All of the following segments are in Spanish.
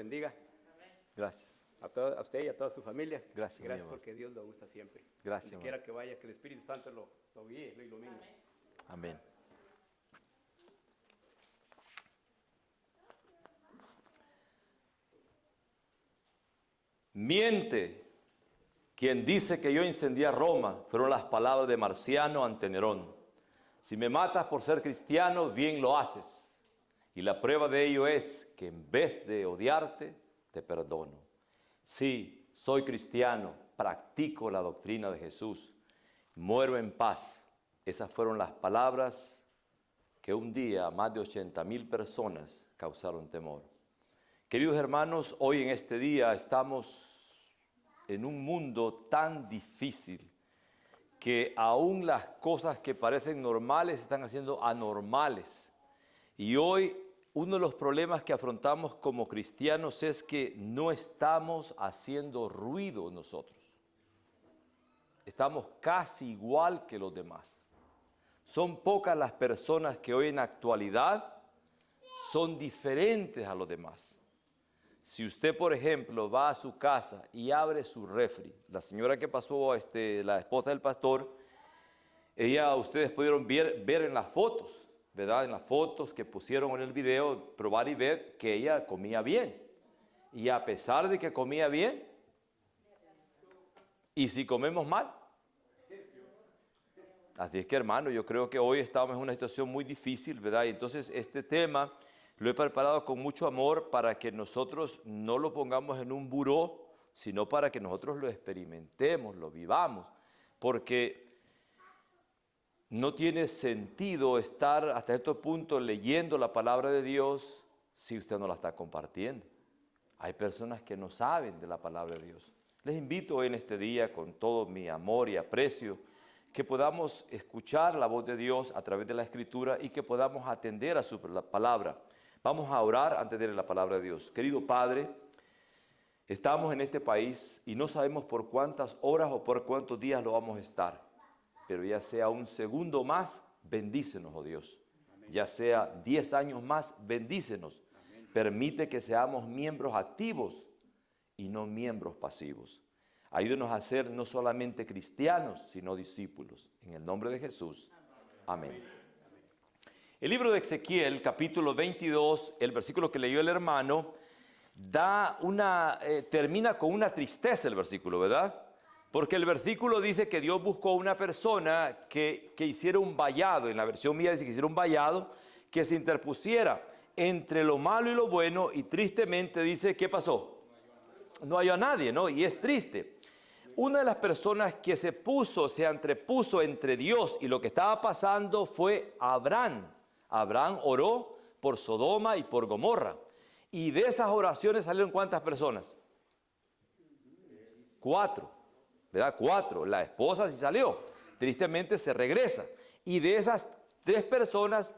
bendiga. Gracias. A usted y a toda su familia. Gracias, Gracias mi amor. porque Dios lo usa siempre. Gracias, Donde quiera que vaya, que el Espíritu Santo lo guíe, lo ilumine. Amén. Miente quien dice que yo incendié Roma, fueron las palabras de Marciano ante Nerón. Si me matas por ser cristiano, bien lo haces. Y la prueba de ello es que en vez de odiarte, te perdono. Sí, soy cristiano, practico la doctrina de Jesús, muero en paz. Esas fueron las palabras que un día a más de 80,000 personas causaron temor. Queridos hermanos, hoy en este día estamos en un mundo tan difícil que aún las cosas que parecen normales se están haciendo anormales. Y hoy uno de los problemas que afrontamos como cristianos es que no estamos haciendo ruido nosotros. Estamos casi igual que los demás. Son pocas las personas que hoy en la actualidad son diferentes a los demás. Si usted, por ejemplo, va a su casa y abre su refri, la señora que pasó, la esposa del pastor, ustedes pudieron ver en las fotos, ¿verdad? En las fotos que pusieron en el video, probar y ver que ella comía bien. Y a pesar de que comía bien, ¿y si comemos mal? Así es que, hermano, yo creo que hoy estamos en una situación muy difícil, ¿verdad? Y entonces este tema lo he preparado con mucho amor para que nosotros no lo pongamos en un buró, sino para que nosotros lo experimentemos, lo vivamos. Porque no tiene sentido estar hasta este punto leyendo la palabra de Dios si usted no la está compartiendo. Hay personas que no saben de la palabra de Dios. Les invito hoy en este día, con todo mi amor y aprecio, que podamos escuchar la voz de Dios a través de la Escritura y que podamos atender a su palabra. Vamos a orar antes de leer la palabra de Dios. Querido Padre, estamos en este país y no sabemos por cuántas horas o por cuántos días lo vamos a estar. Pero ya sea un segundo más, bendícenos, oh Dios. Amén. Ya sea 10 años más, bendícenos. Amén. Permite que seamos miembros activos y no miembros pasivos. Ayúdenos a ser no solamente cristianos, sino discípulos. En el nombre de Jesús. Amén. Amén. El libro de Ezequiel, capítulo 22, el versículo que leyó el hermano, termina con una tristeza el versículo, ¿verdad? Porque el versículo dice que Dios buscó una persona que hiciera un vallado, en la versión mía dice que hiciera un vallado, que se interpusiera entre lo malo y lo bueno, y tristemente dice, ¿qué pasó? No halló a nadie, ¿no? Y es triste. Una de las personas que se entrepuso entre Dios y lo que estaba pasando fue Abraham. Abraham oró por Sodoma y por Gomorra. Y de esas oraciones salieron ¿cuántas personas? 4. ¿Verdad? 4. La esposa sí salió. Tristemente se regresa. Y de esas 3 personas,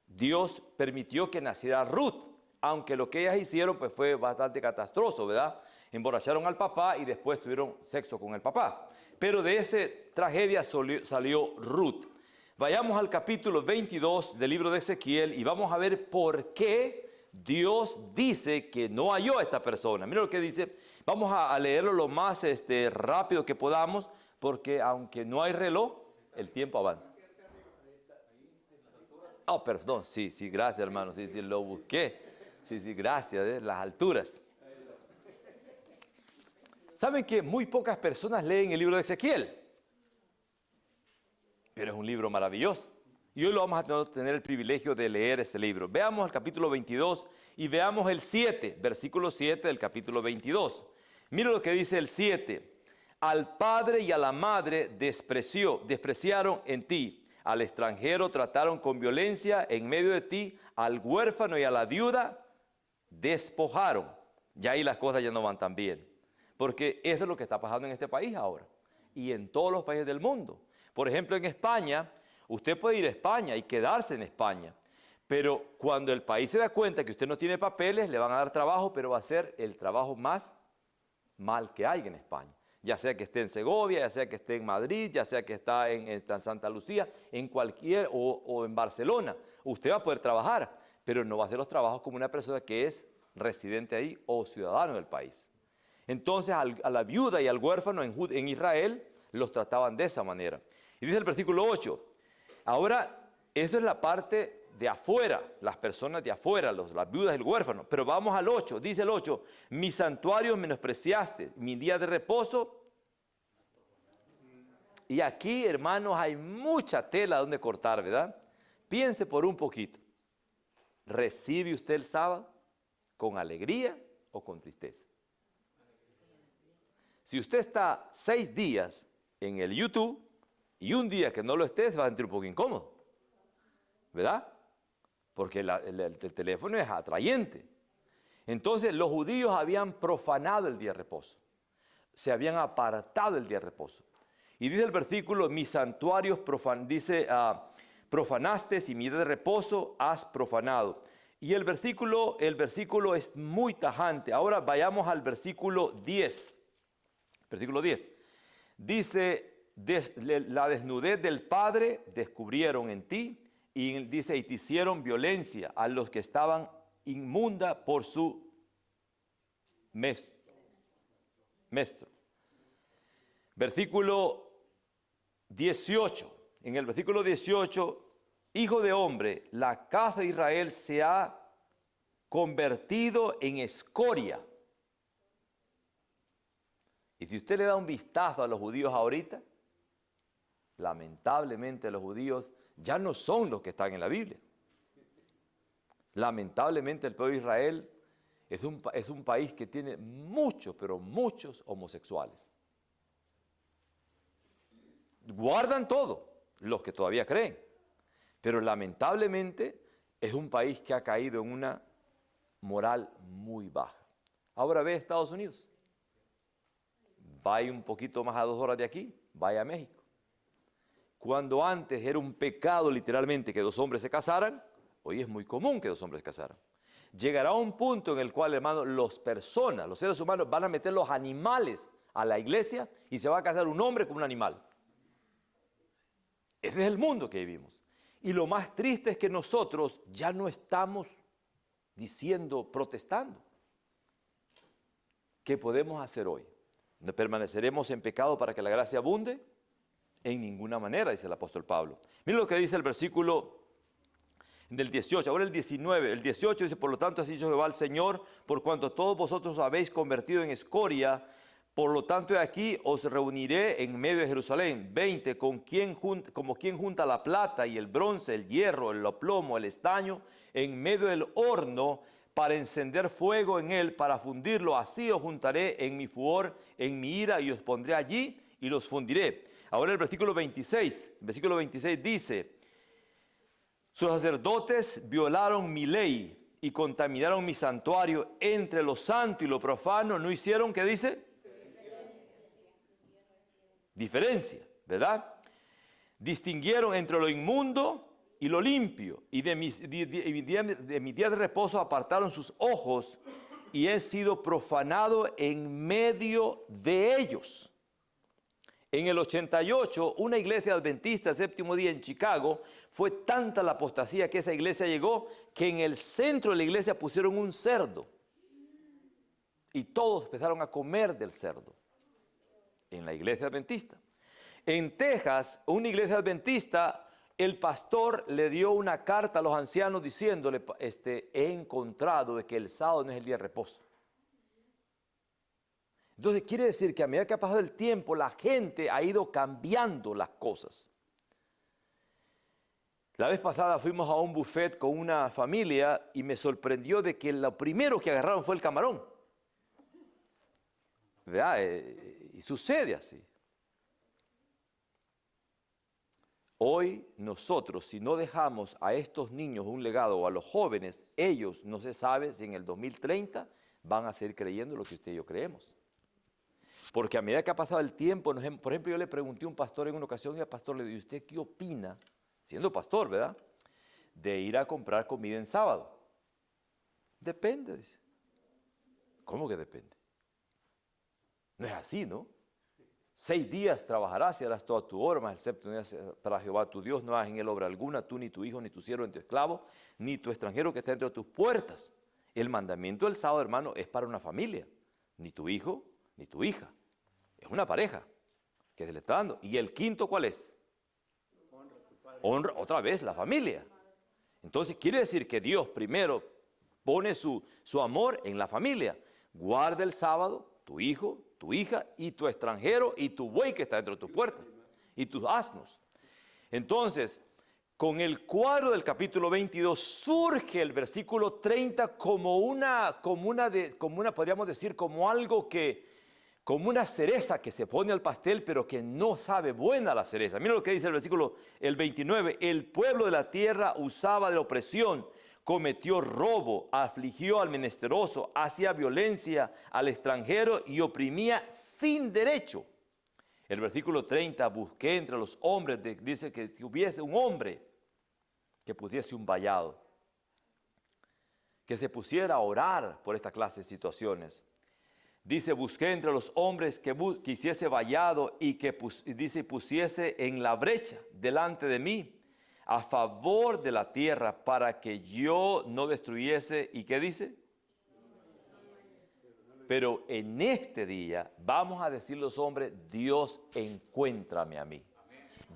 Dios permitió que naciera Ruth. Aunque lo que ellas hicieron pues fue bastante catastrófico, ¿verdad? Emborracharon al papá y después tuvieron sexo con el papá. Pero de esa tragedia salió Ruth. Vayamos al capítulo 22 del libro de Ezequiel y vamos a ver por qué Dios dice que no halló a esta persona. Mira lo que dice. Vamos a leerlo lo más rápido que podamos, porque aunque no hay reloj, el tiempo avanza. Oh, perdón, sí, gracias hermano, sí, lo busqué. Sí, gracias, las alturas. ¿Saben que muy pocas personas leen el libro de Ezequiel? Pero es un libro maravilloso. Y hoy lo vamos a tener el privilegio de leer ese libro. Veamos el capítulo 22 y veamos el 7, versículo 7 del capítulo 22. Mira lo que dice el 7. Al padre y a la madre despreciaron en ti. Al extranjero trataron con violencia en medio de ti. Al huérfano y a la viuda despojaron. Ya ahí las cosas ya no van tan bien. Porque eso es lo que está pasando en este país ahora. Y en todos los países del mundo. Por ejemplo, en España, usted puede ir a España y quedarse en España. Pero cuando el país se da cuenta que usted no tiene papeles, le van a dar trabajo, pero va a ser el trabajo más mal que hay en España. Ya sea que esté en Segovia, ya sea que esté en Madrid, ya sea que está en Santa Lucía, en cualquier, o en Barcelona. Usted va a poder trabajar, pero no va a hacer los trabajos como una persona que es residente ahí o ciudadano del país. Entonces a la viuda y al huérfano en Israel los trataban de esa manera. Y dice el versículo 8, ahora eso es la parte de afuera, las personas de afuera, las viudas y el huérfano. Pero vamos al 8, dice el 8, mis santuarios menospreciaste, mi día de reposo. Y aquí, hermanos, hay mucha tela donde cortar, ¿verdad? Piense por un poquito. ¿Recibe usted el sábado con alegría o con tristeza? Si usted está 6 días en el YouTube y un día que no lo esté, se va a sentir un poco incómodo, ¿verdad? Porque el teléfono es atrayente. Entonces los judíos habían profanado el día de reposo, se habían apartado del día de reposo. Y dice el versículo, mis santuarios profanaste y mi día de reposo has profanado. Y el versículo es muy tajante. Ahora vayamos al versículo 10. Versículo 10. Dice, la desnudez del Padre descubrieron en ti. Y dice, y te hicieron violencia a los que estaban inmunda por su maestro. Versículo 18. En el versículo 18, hijo de hombre, la casa de Israel se ha convertido en escoria. Y si usted le da un vistazo a los judíos ahorita, lamentablemente los judíos ya no son los que están en la Biblia. Lamentablemente el pueblo de Israel es un país que tiene muchos, pero muchos homosexuales. Guardan todo, los que todavía creen, pero lamentablemente es un país que ha caído en una moral muy baja. Ahora ve Estados Unidos. Vaya un poquito más a 2 horas de aquí, vaya a México. Cuando antes era un pecado literalmente que 2 hombres se casaran, hoy es muy común que 2 hombres se casaran. Llegará un punto en el cual, hermano, los seres humanos van a meter los animales a la iglesia y se va a casar un hombre con un animal. Ese es el mundo que vivimos. Y lo más triste es que nosotros ya no estamos protestando. ¿Qué podemos hacer hoy? ¿No permaneceremos en pecado para que la gracia abunde? En ninguna manera, dice el apóstol Pablo. Miren lo que dice el versículo del 18, ahora el 19, el 18 dice, por lo tanto así dice Jehová el Señor, por cuanto todos vosotros habéis convertido en escoria, por lo tanto de aquí os reuniré en medio de Jerusalén. 20, como quien junta la plata y el bronce, el hierro, el plomo, el estaño, en medio del horno, para encender fuego en él, para fundirlo, así os juntaré en mi furor, en mi ira, y os pondré allí y los fundiré. Ahora el versículo 26 dice, sus sacerdotes violaron mi ley y contaminaron mi santuario, entre lo santo y lo profano no hicieron, ¿qué dice? Diferencia, ¿verdad? Distinguieron entre lo inmundo y lo limpio, y de mi día de reposo apartaron sus ojos, y he sido profanado en medio de ellos. En el 88, una iglesia adventista el séptimo día en Chicago, fue tanta la apostasía que esa iglesia llegó, que en el centro de la iglesia pusieron un cerdo. Y todos empezaron a comer del cerdo. En la iglesia adventista. En Texas, una iglesia adventista, el pastor le dio una carta a los ancianos diciéndole, he encontrado de que el sábado no es el día de reposo. Entonces quiere decir que a medida que ha pasado el tiempo, la gente ha ido cambiando las cosas. La vez pasada fuimos a un buffet con una familia y me sorprendió de que lo primero que agarraron fue el camarón. ¿Verdad? Y sucede así. Hoy nosotros, si no dejamos a estos niños un legado o a los jóvenes, ellos no se sabe si en el 2030 van a seguir creyendo lo que usted y yo creemos. Porque a medida que ha pasado el tiempo, por ejemplo, yo le pregunté a un pastor en una ocasión y al pastor le dije, ¿usted qué opina, siendo pastor, verdad, de ir a comprar comida en sábado? Depende, dice. ¿Cómo que depende? No es así, ¿no? 6 días trabajarás y harás toda tu obra, mas el séptimo día para Jehová tu Dios no hagas en él obra alguna, tú ni tu hijo, ni tu siervo, ni tu esclavo, ni tu extranjero que está entre tus puertas. El mandamiento del sábado, hermano, es para una familia. Ni tu hijo, ni tu hija. Es una pareja que se le está dando. ¿Y el quinto cuál es? Honra otra vez la familia. Entonces quiere decir que Dios primero pone su amor en la familia. Guarda el sábado, tu hijo, tu hija y tu extranjero y tu buey que está dentro de tu puerta y tus asnos. Entonces, con el cuadro del capítulo 22 surge el versículo 30 como una, podríamos decir, como algo que, como una cereza que se pone al pastel, pero que no sabe buena la cereza. Mira lo que dice el versículo el 29. El pueblo de la tierra usaba de la opresión, cometió robo, afligió al menesteroso, hacía violencia al extranjero y oprimía sin derecho. El versículo 30, busqué entre los hombres, dice que hubiese un hombre que pusiese un vallado, que se pusiera a orar por esta clase de situaciones. Dice, busqué entre los hombres que hiciese vallado y que pusiese en la brecha delante de mí, a favor de la tierra, para que yo no destruyese. ¿Y qué dice? Pero en este día vamos a decir los hombres, Dios, encuéntrame a mí.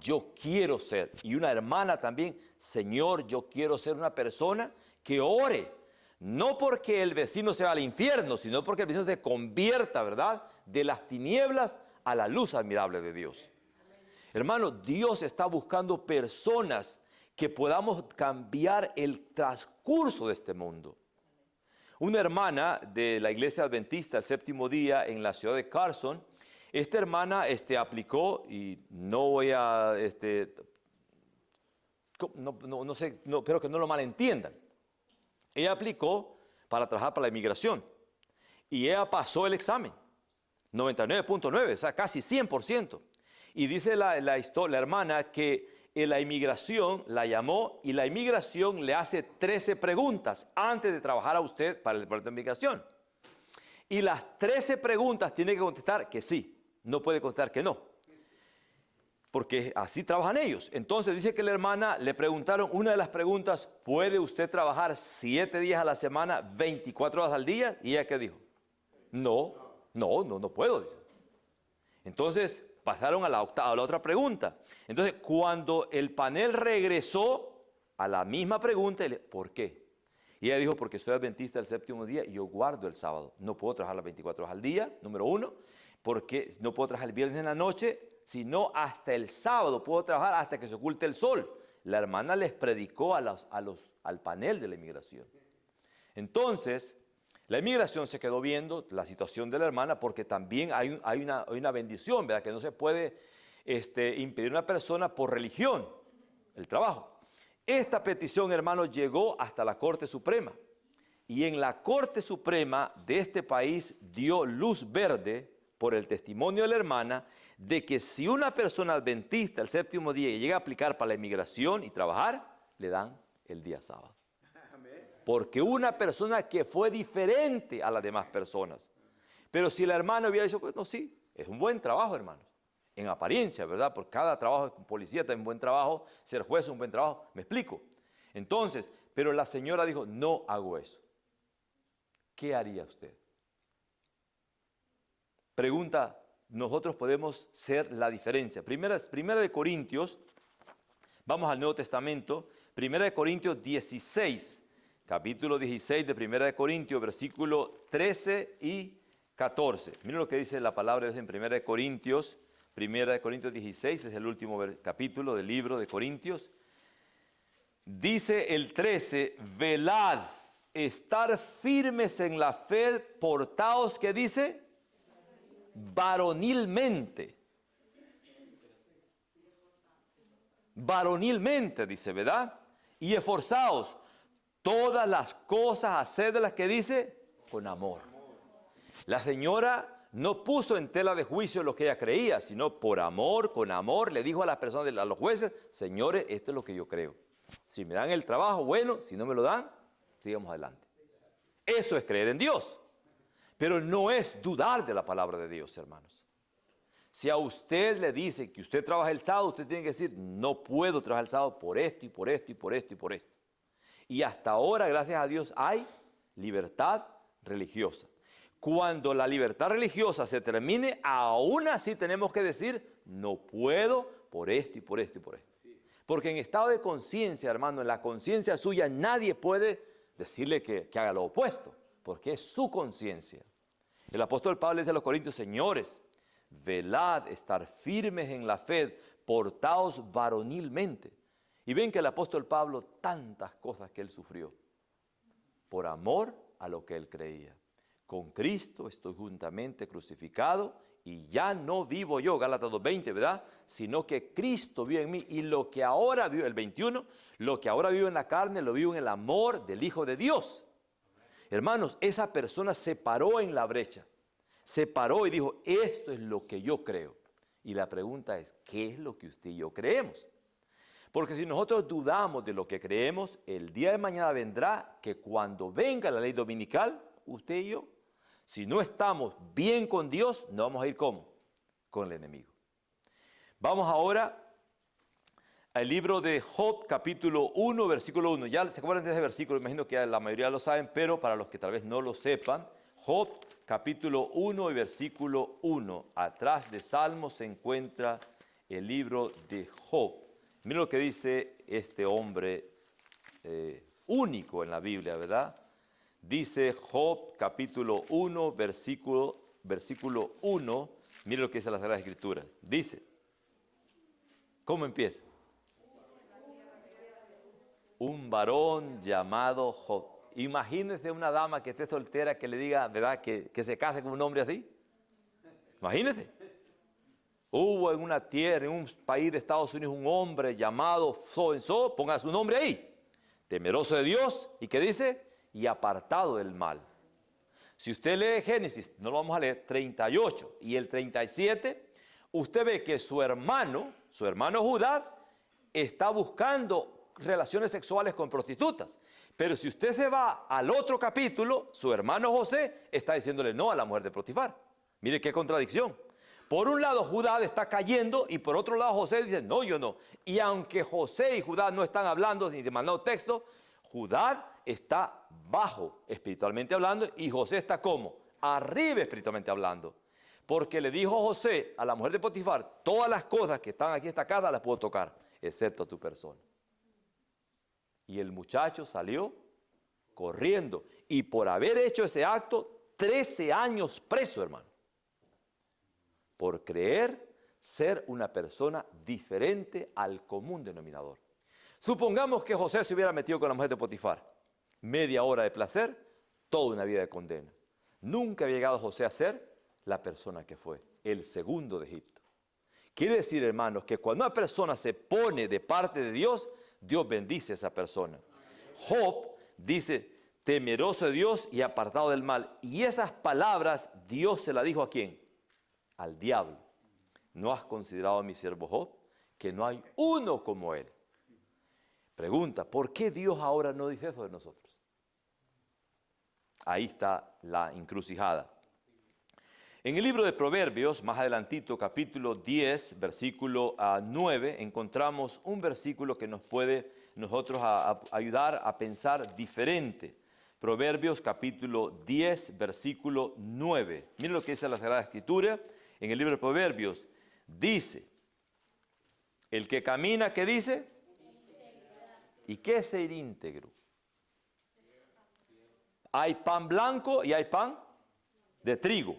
Yo quiero ser, y una hermana también, Señor, yo quiero ser una persona que ore, no porque el vecino se va al infierno, sino porque el vecino se convierta, ¿verdad?, de las tinieblas a la luz admirable de Dios. Hermano, Dios está buscando personas que podamos cambiar el transcurso de este mundo. Una hermana de la iglesia adventista, el séptimo día, en la ciudad de Carson, esta hermana aplicó, y no voy a, no sé, espero que no lo malentiendan. Ella aplicó para trabajar para la inmigración y ella pasó el examen, 99.9, o sea, casi 100%. Y dice la hermana que la inmigración la llamó y la inmigración le hace 13 preguntas antes de trabajar a usted para el departamento de inmigración. Y las 13 preguntas tiene que contestar que sí, no puede contestar que no, porque así trabajan ellos. Entonces dice que la hermana le preguntaron una de las preguntas, ¿puede usted trabajar 7 días a la semana, 24 horas al día? Y ella, ¿qué dijo? No puedo, dice. Entonces pasaron a la otra pregunta. Entonces cuando el panel regresó a la misma pregunta, ¿por qué? Y ella dijo, porque soy adventista del séptimo día y yo guardo el sábado. No puedo trabajar las 24 horas al día, número 1, porque no puedo trabajar el viernes en la noche, sino hasta el sábado puedo trabajar hasta que se oculte el sol. La hermana les predicó al panel de la inmigración. Entonces, la inmigración se quedó viendo la situación de la hermana porque también hay una bendición, ¿verdad? Que no se puede impedir a una persona por religión el trabajo. Esta petición, hermanos, llegó hasta la Corte Suprema. Y en la Corte Suprema de este país dio luz verde por el testimonio de la hermana de que si una persona adventista el séptimo día llega a aplicar para la inmigración y trabajar, le dan el día sábado. Porque una persona que fue diferente a las demás personas. Pero si la hermana hubiera dicho, pues no, sí, es un buen trabajo, hermanos. En apariencia, ¿verdad? Porque cada trabajo con policía es un buen trabajo, ser juez es un buen trabajo, me explico. Entonces, pero la señora dijo, no hago eso. ¿Qué haría usted? Pregunta, nosotros podemos ser la diferencia. Primera de Corintios, vamos al Nuevo Testamento, Primera de Corintios 16, capítulo 16 de Primera de Corintios, versículo 13 y 14. Miren lo que dice la palabra de Dios en Primera de Corintios 16, es el último capítulo del libro de Corintios. Dice el 13, velad, estar firmes en la fe, portaos, ¿qué dice? Varonilmente. Varonilmente, dice, ¿verdad? Y esforzaos, todas las cosas, hacedlas, que dice, con amor. La señora no puso en tela de juicio lo que ella creía, sino por amor, con amor, le dijo a las personas, a los jueces, señores, esto es lo que yo creo. Si me dan el trabajo, bueno, si no me lo dan, sigamos adelante. Eso es creer en Dios. Pero no es dudar de la palabra de Dios, hermanos. Si a usted le dicen que usted trabaja el sábado, usted tiene que decir, no puedo trabajar el sábado por esto y por esto y por esto y por esto. Y hasta ahora, gracias a Dios, hay libertad religiosa. Cuando la libertad religiosa se termine, aún así tenemos que decir, no puedo por esto y por esto y por esto. Porque en estado de conciencia, hermano, en la conciencia suya, nadie puede decirle que haga lo opuesto, porque es su conciencia. El apóstol Pablo le dice a los Corintios, señores, velad, estar firmes en la fe, portaos varonilmente. Y ven que el apóstol Pablo, tantas cosas que él sufrió, por amor a lo que él creía. Con Cristo estoy juntamente crucificado y ya no vivo yo, Gálatas 2:20, ¿verdad? Sino que Cristo vive en mí y lo que ahora vivo, el 21, lo que ahora vivo en la carne, lo vivo en el amor del Hijo de Dios. Hermanos, esa persona se paró en la brecha, se paró y dijo, esto es lo que yo creo. Y la pregunta es, ¿qué es lo que usted y yo creemos? Porque si nosotros dudamos de lo que creemos, el día de mañana vendrá que cuando venga la ley dominical, usted y yo, si no estamos bien con Dios, no vamos a ir ¿cómo? Con el enemigo. Vamos ahora al libro de Job, capítulo 1, versículo 1. Ya se acuerdan de ese versículo, imagino que la mayoría lo saben, pero para los que tal vez no lo sepan, Job, capítulo 1 y versículo 1. Atrás de Salmos se encuentra el libro de Job. Miren lo que dice este hombre único en la Biblia, ¿verdad? Dice Job capítulo 1, versículo 1, miren lo que dice la Sagrada Escritura. Dice, ¿cómo empieza? Un varón llamado Job. Imagínese una dama que esté soltera que le diga, ¿verdad?, que se case con un hombre así. Imagínese. Hubo en una tierra, en un país de Estados Unidos, un hombre llamado so, ponga su nombre ahí, temeroso de Dios, ¿y qué dice? Y apartado del mal. Si usted lee Génesis, no lo vamos a leer, 38 y el 37, usted ve que su hermano Judá, está buscando relaciones sexuales con prostitutas. Pero si usted se va al otro capítulo, su hermano José está diciéndole no a la mujer de Potifar. Mire qué contradicción. Por un lado Judá está cayendo y por otro lado José dice, no, yo no. Y aunque José y Judá no están hablando ni demandando texto, Judá está bajo espiritualmente hablando y José está como arriba espiritualmente hablando. Porque le dijo José a la mujer de Potifar, todas las cosas que están aquí en esta casa las puedo tocar, excepto a tu persona. Y el muchacho salió corriendo y por haber hecho ese acto, 13 años preso, hermano. Por creer ser una persona diferente al común denominador. Supongamos que José se hubiera metido con la mujer de Potifar. Media hora de placer, toda una vida de condena. Nunca había llegado José a ser la persona que fue, el segundo de Egipto. Quiere decir, hermanos, que cuando una persona se pone de parte de Dios, Dios bendice a esa persona. Job dice, temeroso de Dios y apartado del mal. Y esas palabras Dios se las dijo ¿a quién? Al diablo. ¿No has considerado a mi siervo Job? Que no hay uno como él. Pregunta, ¿por qué Dios ahora no dice eso de nosotros? Ahí está la encrucijada. En el libro de Proverbios, más adelantito, capítulo 10, versículo 9, encontramos un versículo que nos puede nosotros ayudar a pensar diferente. Proverbios, capítulo 10, versículo 9. Miren lo que dice la Sagrada Escritura. En el libro de Proverbios dice, el que camina, ¿qué dice? ¿Y qué es ser íntegro? Hay pan blanco y hay pan de trigo.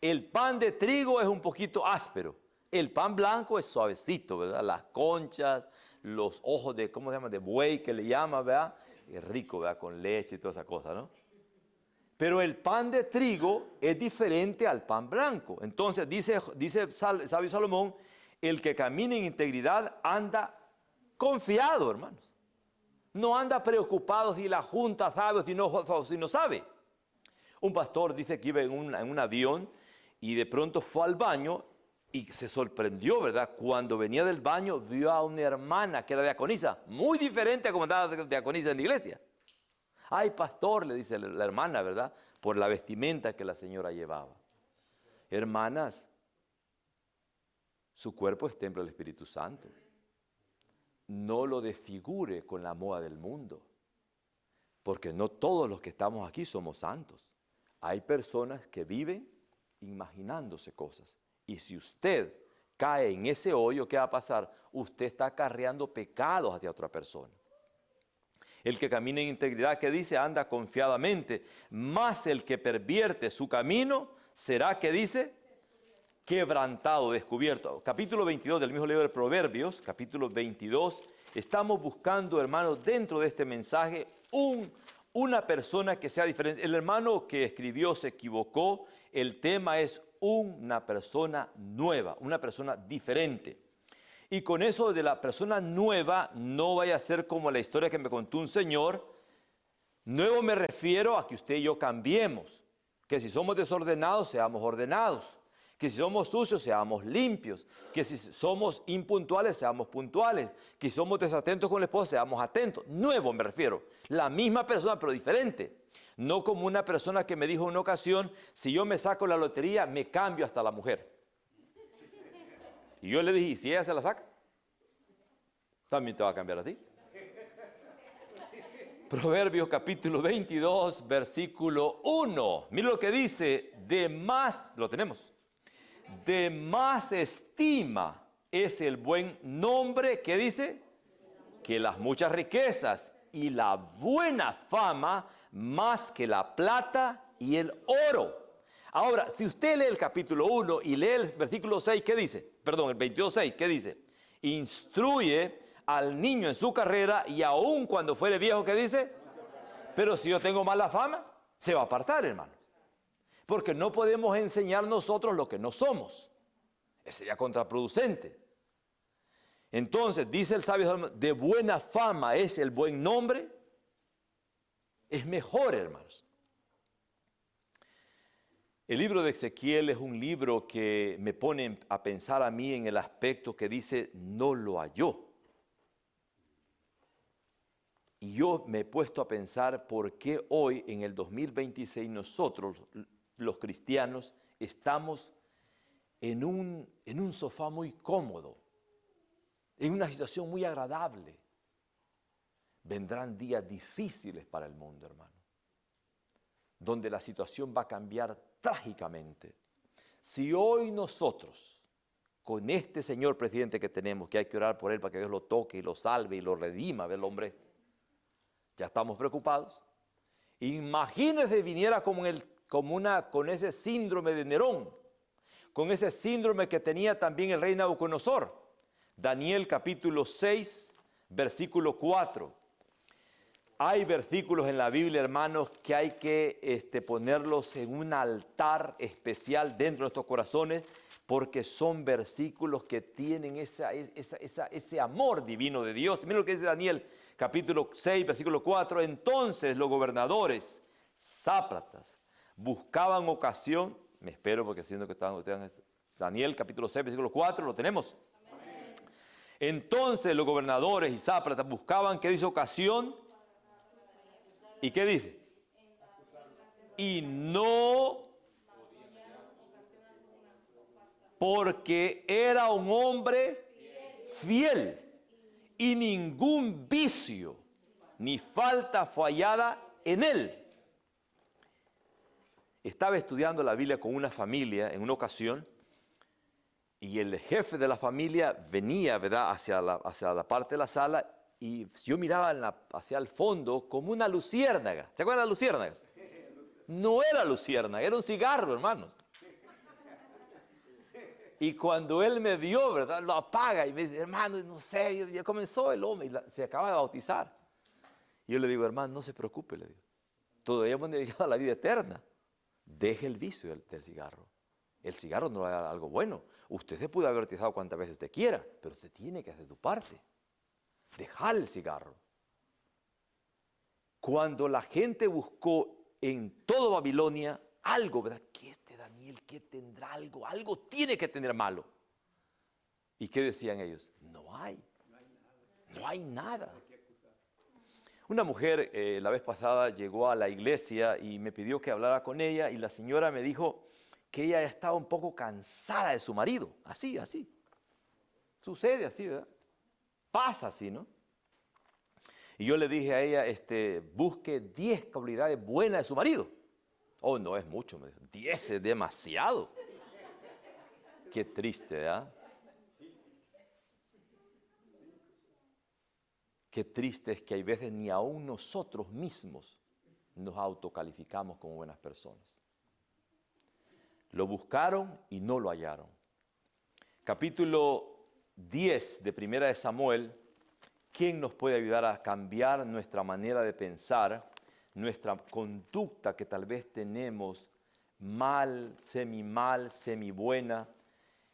El pan de trigo es un poquito áspero. El pan blanco es suavecito, ¿verdad? Las conchas, los ojos de, ¿cómo se llama? De buey que le llama, ¿verdad? Es rico, ¿verdad? Con leche y toda esa cosa, ¿no? Pero el pan de trigo es diferente al pan blanco. Entonces dice sabio Salomón, el que camina en integridad anda confiado, hermanos. No anda preocupado si la junta sabe o si no sabe. Un pastor dice que iba en un avión y de pronto fue al baño y se sorprendió, ¿verdad? Cuando venía del baño vio a una hermana que era diaconisa, muy diferente a como andaba diaconisa en la iglesia. Ay, pastor, le dice la hermana, ¿verdad? Por la vestimenta que la señora llevaba. Hermanas, su cuerpo es templo del Espíritu Santo. No lo desfigure con la moda del mundo. Porque no todos los que estamos aquí somos santos. Hay personas que viven imaginándose cosas. Y si usted cae en ese hoyo, ¿qué va a pasar? Usted está acarreando pecados hacia otra persona. El que camina en integridad, ¿qué dice? Anda confiadamente. Mas el que pervierte su camino será, ¿qué dice? Quebrantado, descubierto. Capítulo 22 del mismo libro de Proverbios, capítulo 22. Estamos buscando, hermanos, dentro de este mensaje, una persona que sea diferente. El hermano que escribió se equivocó. El tema es una persona nueva, una persona diferente. Y con eso de la persona nueva, no vaya a ser como la historia que me contó un señor. Nuevo me refiero a que usted y yo cambiemos. Que si somos desordenados, seamos ordenados. Que si somos sucios, seamos limpios. Que si somos impuntuales, seamos puntuales. Que si somos desatentos con el esposo, seamos atentos. Nuevo me refiero. La misma persona, pero diferente. No como una persona que me dijo en una ocasión, si yo me saco la lotería, me cambio hasta la mujer. Y yo le dije, ¿y si ella se la saca? También te va a cambiar a ti. Proverbios capítulo 22, versículo 1. Mira lo que dice, de más, lo tenemos. De más estima es el buen nombre, ¿qué dice? Que las muchas riquezas, y la buena fama más que la plata y el oro. Ahora, si usted lee el capítulo 1 y lee el versículo 6, ¿qué dice? Perdón, el 22:6, ¿qué dice? Instruye al niño en su carrera y aun cuando fuere viejo, ¿qué dice? Pero si yo tengo mala fama, se va a apartar, hermano. Porque no podemos enseñar nosotros lo que no somos. Eso sería contraproducente. Entonces, dice el sabio, de buena fama es el buen nombre. Es mejor, hermanos. El libro de Ezequiel es un libro que me pone a pensar a mí en el aspecto que dice, no lo halló. Y yo me he puesto a pensar por qué hoy, en el 2026, nosotros, los cristianos, estamos en un sofá muy cómodo, en una situación muy agradable. Vendrán días difíciles para el mundo, hermano, donde la situación va a cambiar trágicamente. Si hoy nosotros, con este señor presidente que tenemos, que hay que orar por él para que Dios lo toque y lo salve y lo redima, ve el hombre este, ya estamos preocupados. Imagínese viniera con ese síndrome de Nerón, con ese síndrome que tenía también el rey Nabucodonosor. Daniel capítulo 6, versículo 4. Hay versículos en la Biblia, hermanos, que hay que ponerlos en un altar especial dentro de nuestros corazones, porque son versículos que tienen ese amor divino de Dios. Miren lo que dice Daniel, capítulo 6, versículo 4. Entonces los gobernadores, sátrapas, buscaban ocasión, me espero porque siento que están Daniel, capítulo 6, versículo 4, lo tenemos. Amén. Entonces los gobernadores y sátrapas buscaban, ¿qué dice? Ocasión. ¿Y qué dice? Y no, porque era un hombre fiel y ningún vicio ni falta fue hallada en él. Estaba estudiando la Biblia con una familia en una ocasión y el jefe de la familia venía, ¿verdad?, hacia la parte de la sala. Y yo miraba hacia el fondo como una luciérnaga. ¿Se acuerdan de las luciérnagas? No era luciérnaga, era un cigarro, hermanos. Y cuando él me vio, ¿verdad?, lo apaga y me dice, hermano, no sé, ya comenzó el hombre y se acaba de bautizar. Y yo le digo, hermano, no se preocupe, le digo. Todavía hemos llegado a la vida eterna. Deje el vicio del cigarro. El cigarro no es algo bueno. Usted se puede haber bautizado cuantas veces usted quiera, pero usted tiene que hacer su parte. Dejar el cigarro. Cuando la gente buscó en todo Babilonia algo, ¿verdad? ¿Qué Daniel? ¿Qué tendrá algo? Algo tiene que tener malo. ¿Y qué decían ellos? No hay. No hay nada. Una mujer la vez pasada llegó a la iglesia y me pidió que hablara con ella y la señora me dijo que ella estaba un poco cansada de su marido. Así. Sucede así, ¿verdad? Pasa así, ¿no? Y yo le dije a ella, busque 10 cualidades buenas de su marido. Oh, no es mucho, me dijo. 10 es demasiado. Qué triste, ¿verdad? Qué triste es que hay veces ni aún nosotros mismos nos autocalificamos como buenas personas. Lo buscaron y no lo hallaron. Capítulo 10 de Primera de Samuel. ¿Quién nos puede ayudar a cambiar nuestra manera de pensar, nuestra conducta que tal vez tenemos mal, semi-buena?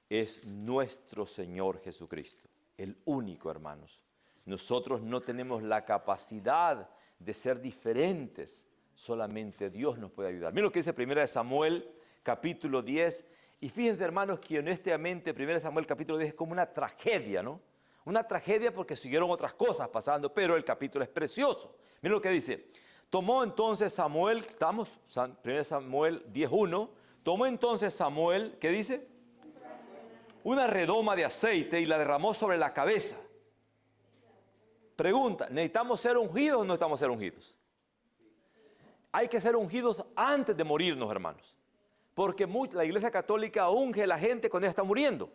Es nuestro Señor Jesucristo, el único, hermanos. Nosotros no tenemos la capacidad de ser diferentes, solamente Dios nos puede ayudar. Miren lo que dice 1 Samuel, capítulo 10, y fíjense, hermanos, que honestamente 1 Samuel, capítulo 10 es como una tragedia, ¿no? Una tragedia porque siguieron otras cosas pasando, pero el capítulo es precioso. Miren lo que dice. Tomó entonces Samuel, estamos, 1 Samuel 10:1, tomó entonces Samuel, ¿qué dice? Una redoma de aceite y la derramó sobre la cabeza. Pregunta, ¿necesitamos ser ungidos o no necesitamos ser ungidos? Hay que ser ungidos antes de morirnos, hermanos. Porque la Iglesia Católica unge a la gente cuando ella está muriendo.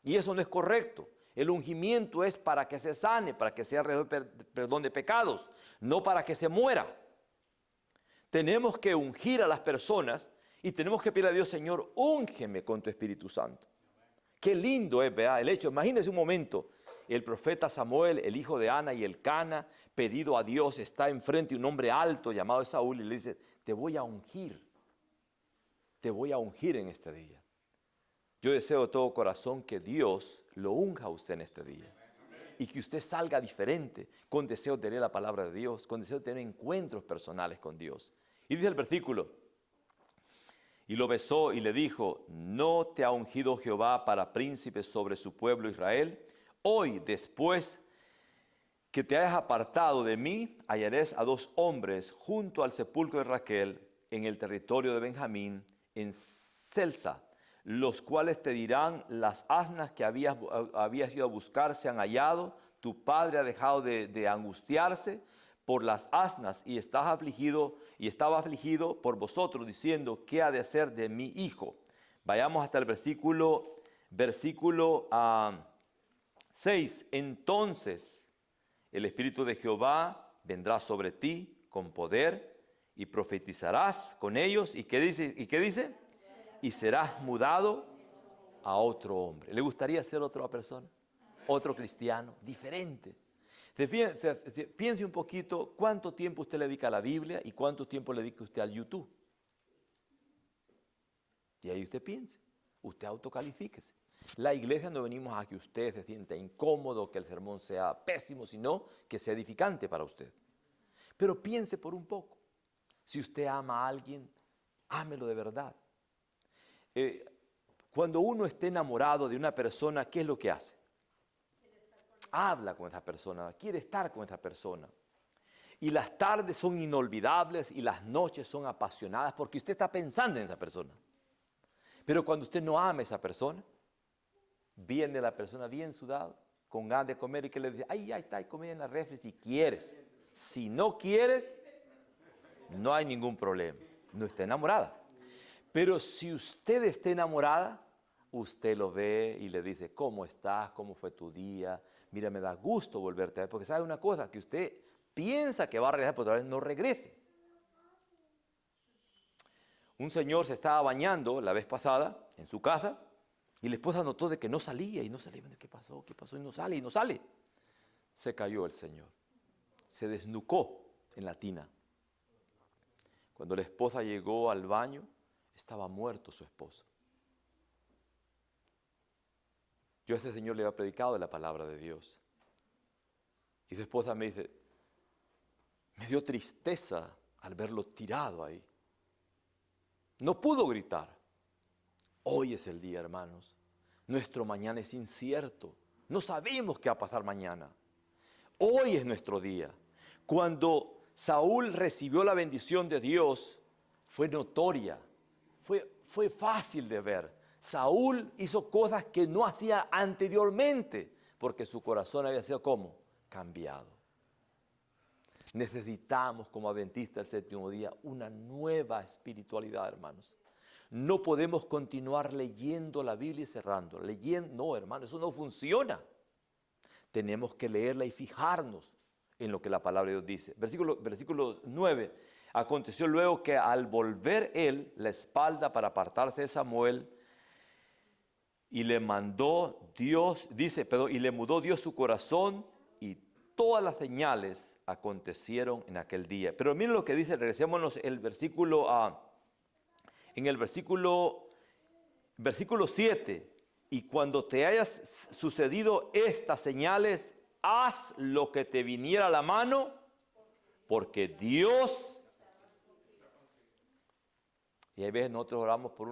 Y eso no es correcto. El ungimiento es para que se sane, para que sea perdón de pecados, no para que se muera. Tenemos que ungir a las personas y tenemos que pedir a Dios, Señor, úngeme con tu Espíritu Santo. Qué lindo es, ¿verdad? El hecho, imagínense un momento, el profeta Samuel, el hijo de Ana y el Cana, pedido a Dios, está enfrente de un hombre alto llamado Saúl y le dice, te voy a ungir en este día. Yo deseo de todo corazón que Dios lo unja a usted en este día. Y que usted salga diferente, con deseo de leer la palabra de Dios, con deseo de tener encuentros personales con Dios. Y dice el versículo, y lo besó y le dijo, ¿no te ha ungido Jehová para príncipe sobre su pueblo Israel? Hoy, después que te hayas apartado de mí, hallaréis a 2 hombres junto al sepulcro de Raquel en el territorio de Benjamín, en Selsa, los cuales te dirán, las asnas que habías ido a buscar se han hallado, tu padre ha dejado de angustiarse por las asnas y estaba afligido por vosotros, diciendo, ¿qué ha de hacer de mi hijo? Vayamos hasta el versículo 6. Entonces el Espíritu de Jehová vendrá sobre ti con poder y profetizarás con ellos. ¿Y qué dice? Y serás mudado a otro hombre. ¿Le gustaría ser otra persona? Otro cristiano, diferente. Piense un poquito cuánto tiempo usted le dedica a la Biblia y cuánto tiempo le dedica usted al YouTube. Y ahí usted piense, usted autocalifíquese. La iglesia no venimos a que usted se sienta incómodo, que el sermón sea pésimo, sino que sea edificante para usted. Pero piense por un poco. Si usted ama a alguien, ámelo de verdad. Cuando uno esté enamorado de una persona, ¿qué es lo que hace? Habla con esa persona, quiere estar con esa persona. Y las tardes son inolvidables y las noches son apasionadas porque usted está pensando en esa persona. Pero cuando usted no ama a esa persona, viene la persona bien sudada, con ganas de comer y que le dice, ay, ahí está, hay comida en la refri si quieres. Si no quieres, no hay ningún problema, no está enamorada. Pero si usted está enamorada, usted lo ve y le dice, ¿cómo estás? ¿Cómo fue tu día? Mira, me da gusto volverte a ver, porque sabe una cosa, que usted piensa que va a regresar, pero otra vez no regrese. Un señor se estaba bañando la vez pasada en su casa y la esposa notó de que no salía y no salía. ¿Qué pasó? ¿Qué pasó? Y no sale, y no sale. Se cayó el señor. Se desnucó en la tina. Cuando la esposa llegó al baño, estaba muerto su esposo. Yo a este señor le había predicado de la palabra de Dios. Y su esposa me dice, me dio tristeza al verlo tirado ahí. No pudo gritar. Hoy es el día, hermanos. Nuestro mañana es incierto. No sabemos qué va a pasar mañana. Hoy es nuestro día. Cuando Saúl recibió la bendición de Dios, fue notoria. Fue fácil de ver. Saúl hizo cosas que no hacía anteriormente, porque su corazón había sido ¿cómo? Cambiado. Necesitamos, como adventistas del séptimo día, una nueva espiritualidad, hermanos. No podemos continuar leyendo la Biblia y cerrando. No, hermanos, eso no funciona. Tenemos que leerla y fijarnos en lo que la palabra de Dios dice. Versículo 9. Aconteció luego que al volver él la espalda para apartarse de Samuel, y le mudó Dios su corazón, y todas las señales acontecieron en aquel día. Pero miren lo que dice, regresémonos en el versículo 7. Y cuando te hayas sucedido estas señales, haz lo que te viniera a la mano, porque Dios... Y hay veces nosotros oramos por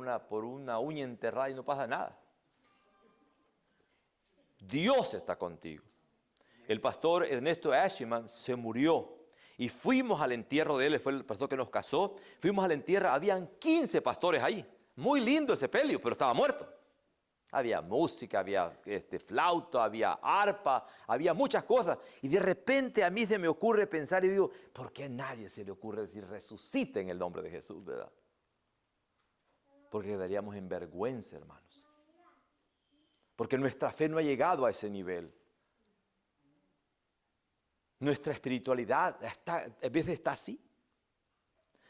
una uña enterrada y no pasa nada. Dios está contigo. El pastor Ernesto Asheman se murió y fuimos al entierro de él, fue el pastor que nos casó. Fuimos al entierro, habían 15 pastores ahí. Muy lindo el sepelio, pero estaba muerto. Había música, había flauta, había arpa, había muchas cosas. Y de repente a mí se me ocurre pensar y digo, ¿por qué a nadie se le ocurre decir resucite en el nombre de Jesús, verdad? Porque quedaríamos en vergüenza, hermanos. Porque nuestra fe no ha llegado a ese nivel. Nuestra espiritualidad a veces está así.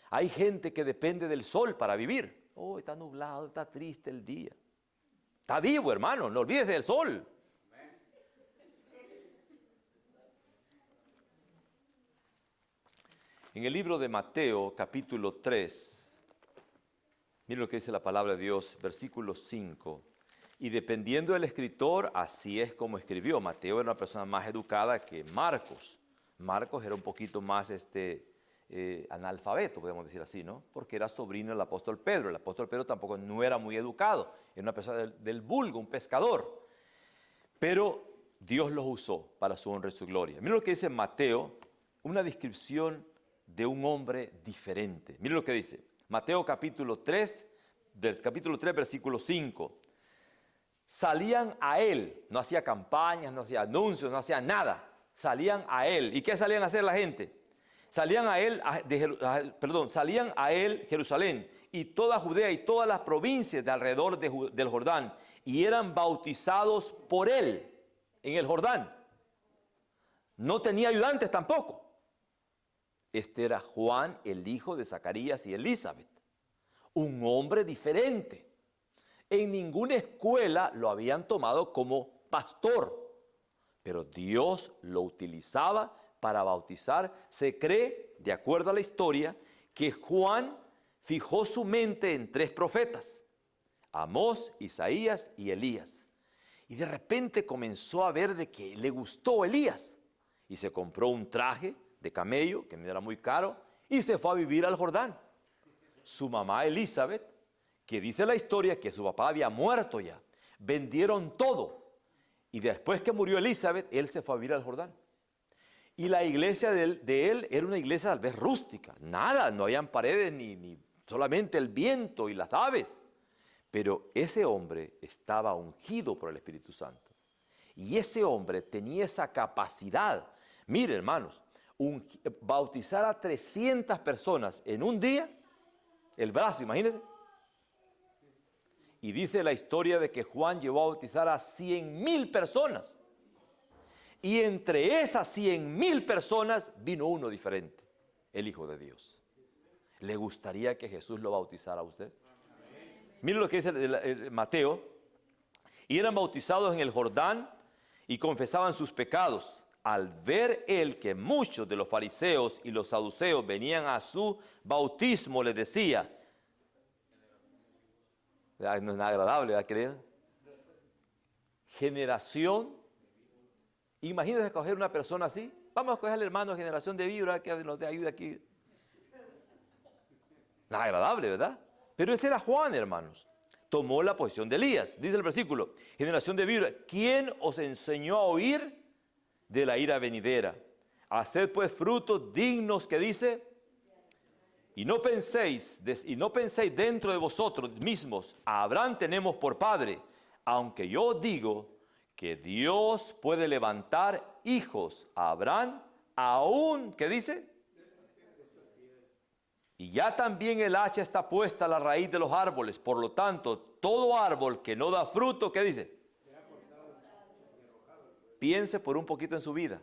Hay gente que depende del sol para vivir. Oh, está nublado, está triste el día. Está vivo, hermano, no olvides del sol. En el libro de Mateo, capítulo 3, miren lo que dice la palabra de Dios, versículo 5. Y dependiendo del escritor, así es como escribió. Mateo era una persona más educada que Marcos. Marcos era un poquito más analfabeto, podemos decir así, ¿no? Porque era sobrino del apóstol Pedro. El apóstol Pedro tampoco no era muy educado. Era una persona del vulgo, un pescador. Pero Dios los usó para su honra y su gloria. Miren lo que dice Mateo, una descripción de un hombre diferente. Miren lo que dice. Mateo capítulo 3, versículo 5. Salían a él, no hacía campañas, no hacía anuncios, no hacía nada. Salían a él. ¿Y qué salían a hacer la gente? Salían a él Jerusalén y toda Judea y todas las provincias de alrededor del Jordán, y eran bautizados por él en el Jordán. No tenía ayudantes tampoco. Este era Juan, el hijo de Zacarías y Elizabeth, un hombre diferente. En ninguna escuela lo habían tomado como pastor, pero Dios lo utilizaba para bautizar. Se cree, de acuerdo a la historia, que Juan fijó su mente en 3 profetas, Amós, Isaías y Elías. Y de repente comenzó a ver de que le gustó Elías y se compró un traje de camello, que no era muy caro, y se fue a vivir al Jordán. Su mamá Elizabeth, que dice la historia que su papá había muerto ya, vendieron todo. Y después que murió Elizabeth, él se fue a vivir al Jordán. Y la iglesia de él era una iglesia tal vez rústica. Nada, no habían paredes ni solamente el viento y las aves. Pero ese hombre estaba ungido por el Espíritu Santo. Y ese hombre tenía esa capacidad. Mire, hermanos, bautizar a 300 personas en un día, el brazo, imagínense. Y dice la historia de que Juan llevó a bautizar a 100,000 personas. Y entre esas 100,000 personas vino uno diferente, el Hijo de Dios. ¿Le gustaría que Jesús lo bautizara a usted? Miren lo que dice Mateo. Y eran bautizados en el Jordán y confesaban sus pecados. Al ver él que muchos de los fariseos y los saduceos venían a su bautismo, les decía, no es nada agradable, ¿verdad, querido? Generación, imagínense escoger una persona así. Vamos a escoger al hermano de generación de vibra que nos ayude aquí. Nada agradable, ¿verdad? Pero ese era Juan, hermanos. Tomó la posición de Elías. Dice el versículo, generación de vibra, ¿quién os enseñó a oír de la ira venidera? Haced pues frutos dignos, que dice, y no penséis dentro de vosotros mismos, a Abraham tenemos por padre, aunque yo digo que Dios puede levantar hijos a Abraham aún, ¿qué dice? Y ya también el hacha está puesta a la raíz de los árboles. Por lo tanto, todo árbol que no da fruto, ¿qué dice? Piense por un poquito en su vida.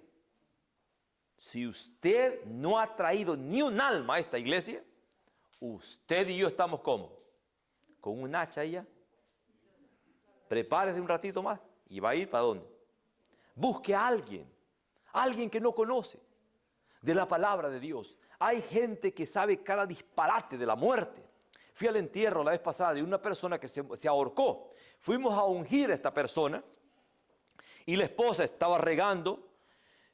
Si usted no ha traído ni un alma a esta iglesia, usted y yo estamos ¿cómo? Con un hacha ahí ya. Prepárese un ratito más y va a ir ¿para dónde? Busque a alguien que no conoce de la palabra de Dios. Hay gente que sabe cada disparate de la muerte. Fui al entierro la vez pasada de una persona que se ahorcó. Fuimos a ungir a esta persona y la esposa estaba regando.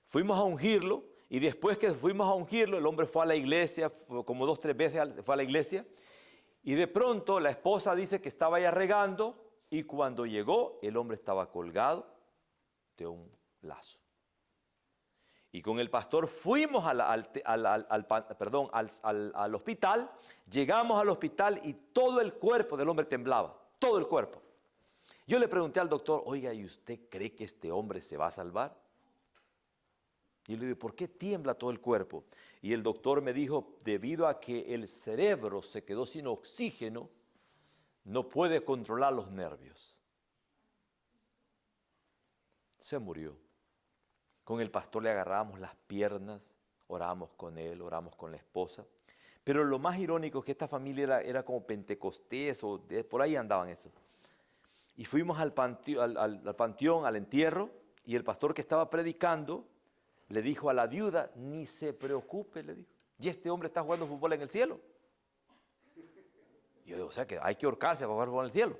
Fuimos a ungirlo y después que fuimos a ungirlo, el hombre fue a la iglesia, como 2 o 3 veces fue a la iglesia. Y de pronto la esposa dice que estaba ya regando y cuando llegó el hombre estaba colgado de un lazo. Y con el pastor fuimos al hospital, llegamos al hospital y todo el cuerpo del hombre temblaba, todo el cuerpo. Yo le pregunté al doctor, oiga, ¿y usted cree que este hombre se va a salvar? Y le dije, ¿por qué tiembla todo el cuerpo? Y el doctor me dijo, debido a que el cerebro se quedó sin oxígeno, no puede controlar los nervios. Se murió. Con el pastor le agarrábamos las piernas, orábamos con él, oramos con la esposa. Pero lo más irónico es que esta familia era como pentecostés o por ahí andaban eso. Y fuimos al panteón, al entierro, y el pastor que estaba predicando le dijo a la viuda, ni se preocupe, le dijo. Y este hombre está jugando fútbol en el cielo. Yo digo, o sea que hay que ahorcarse para jugar fútbol en el cielo.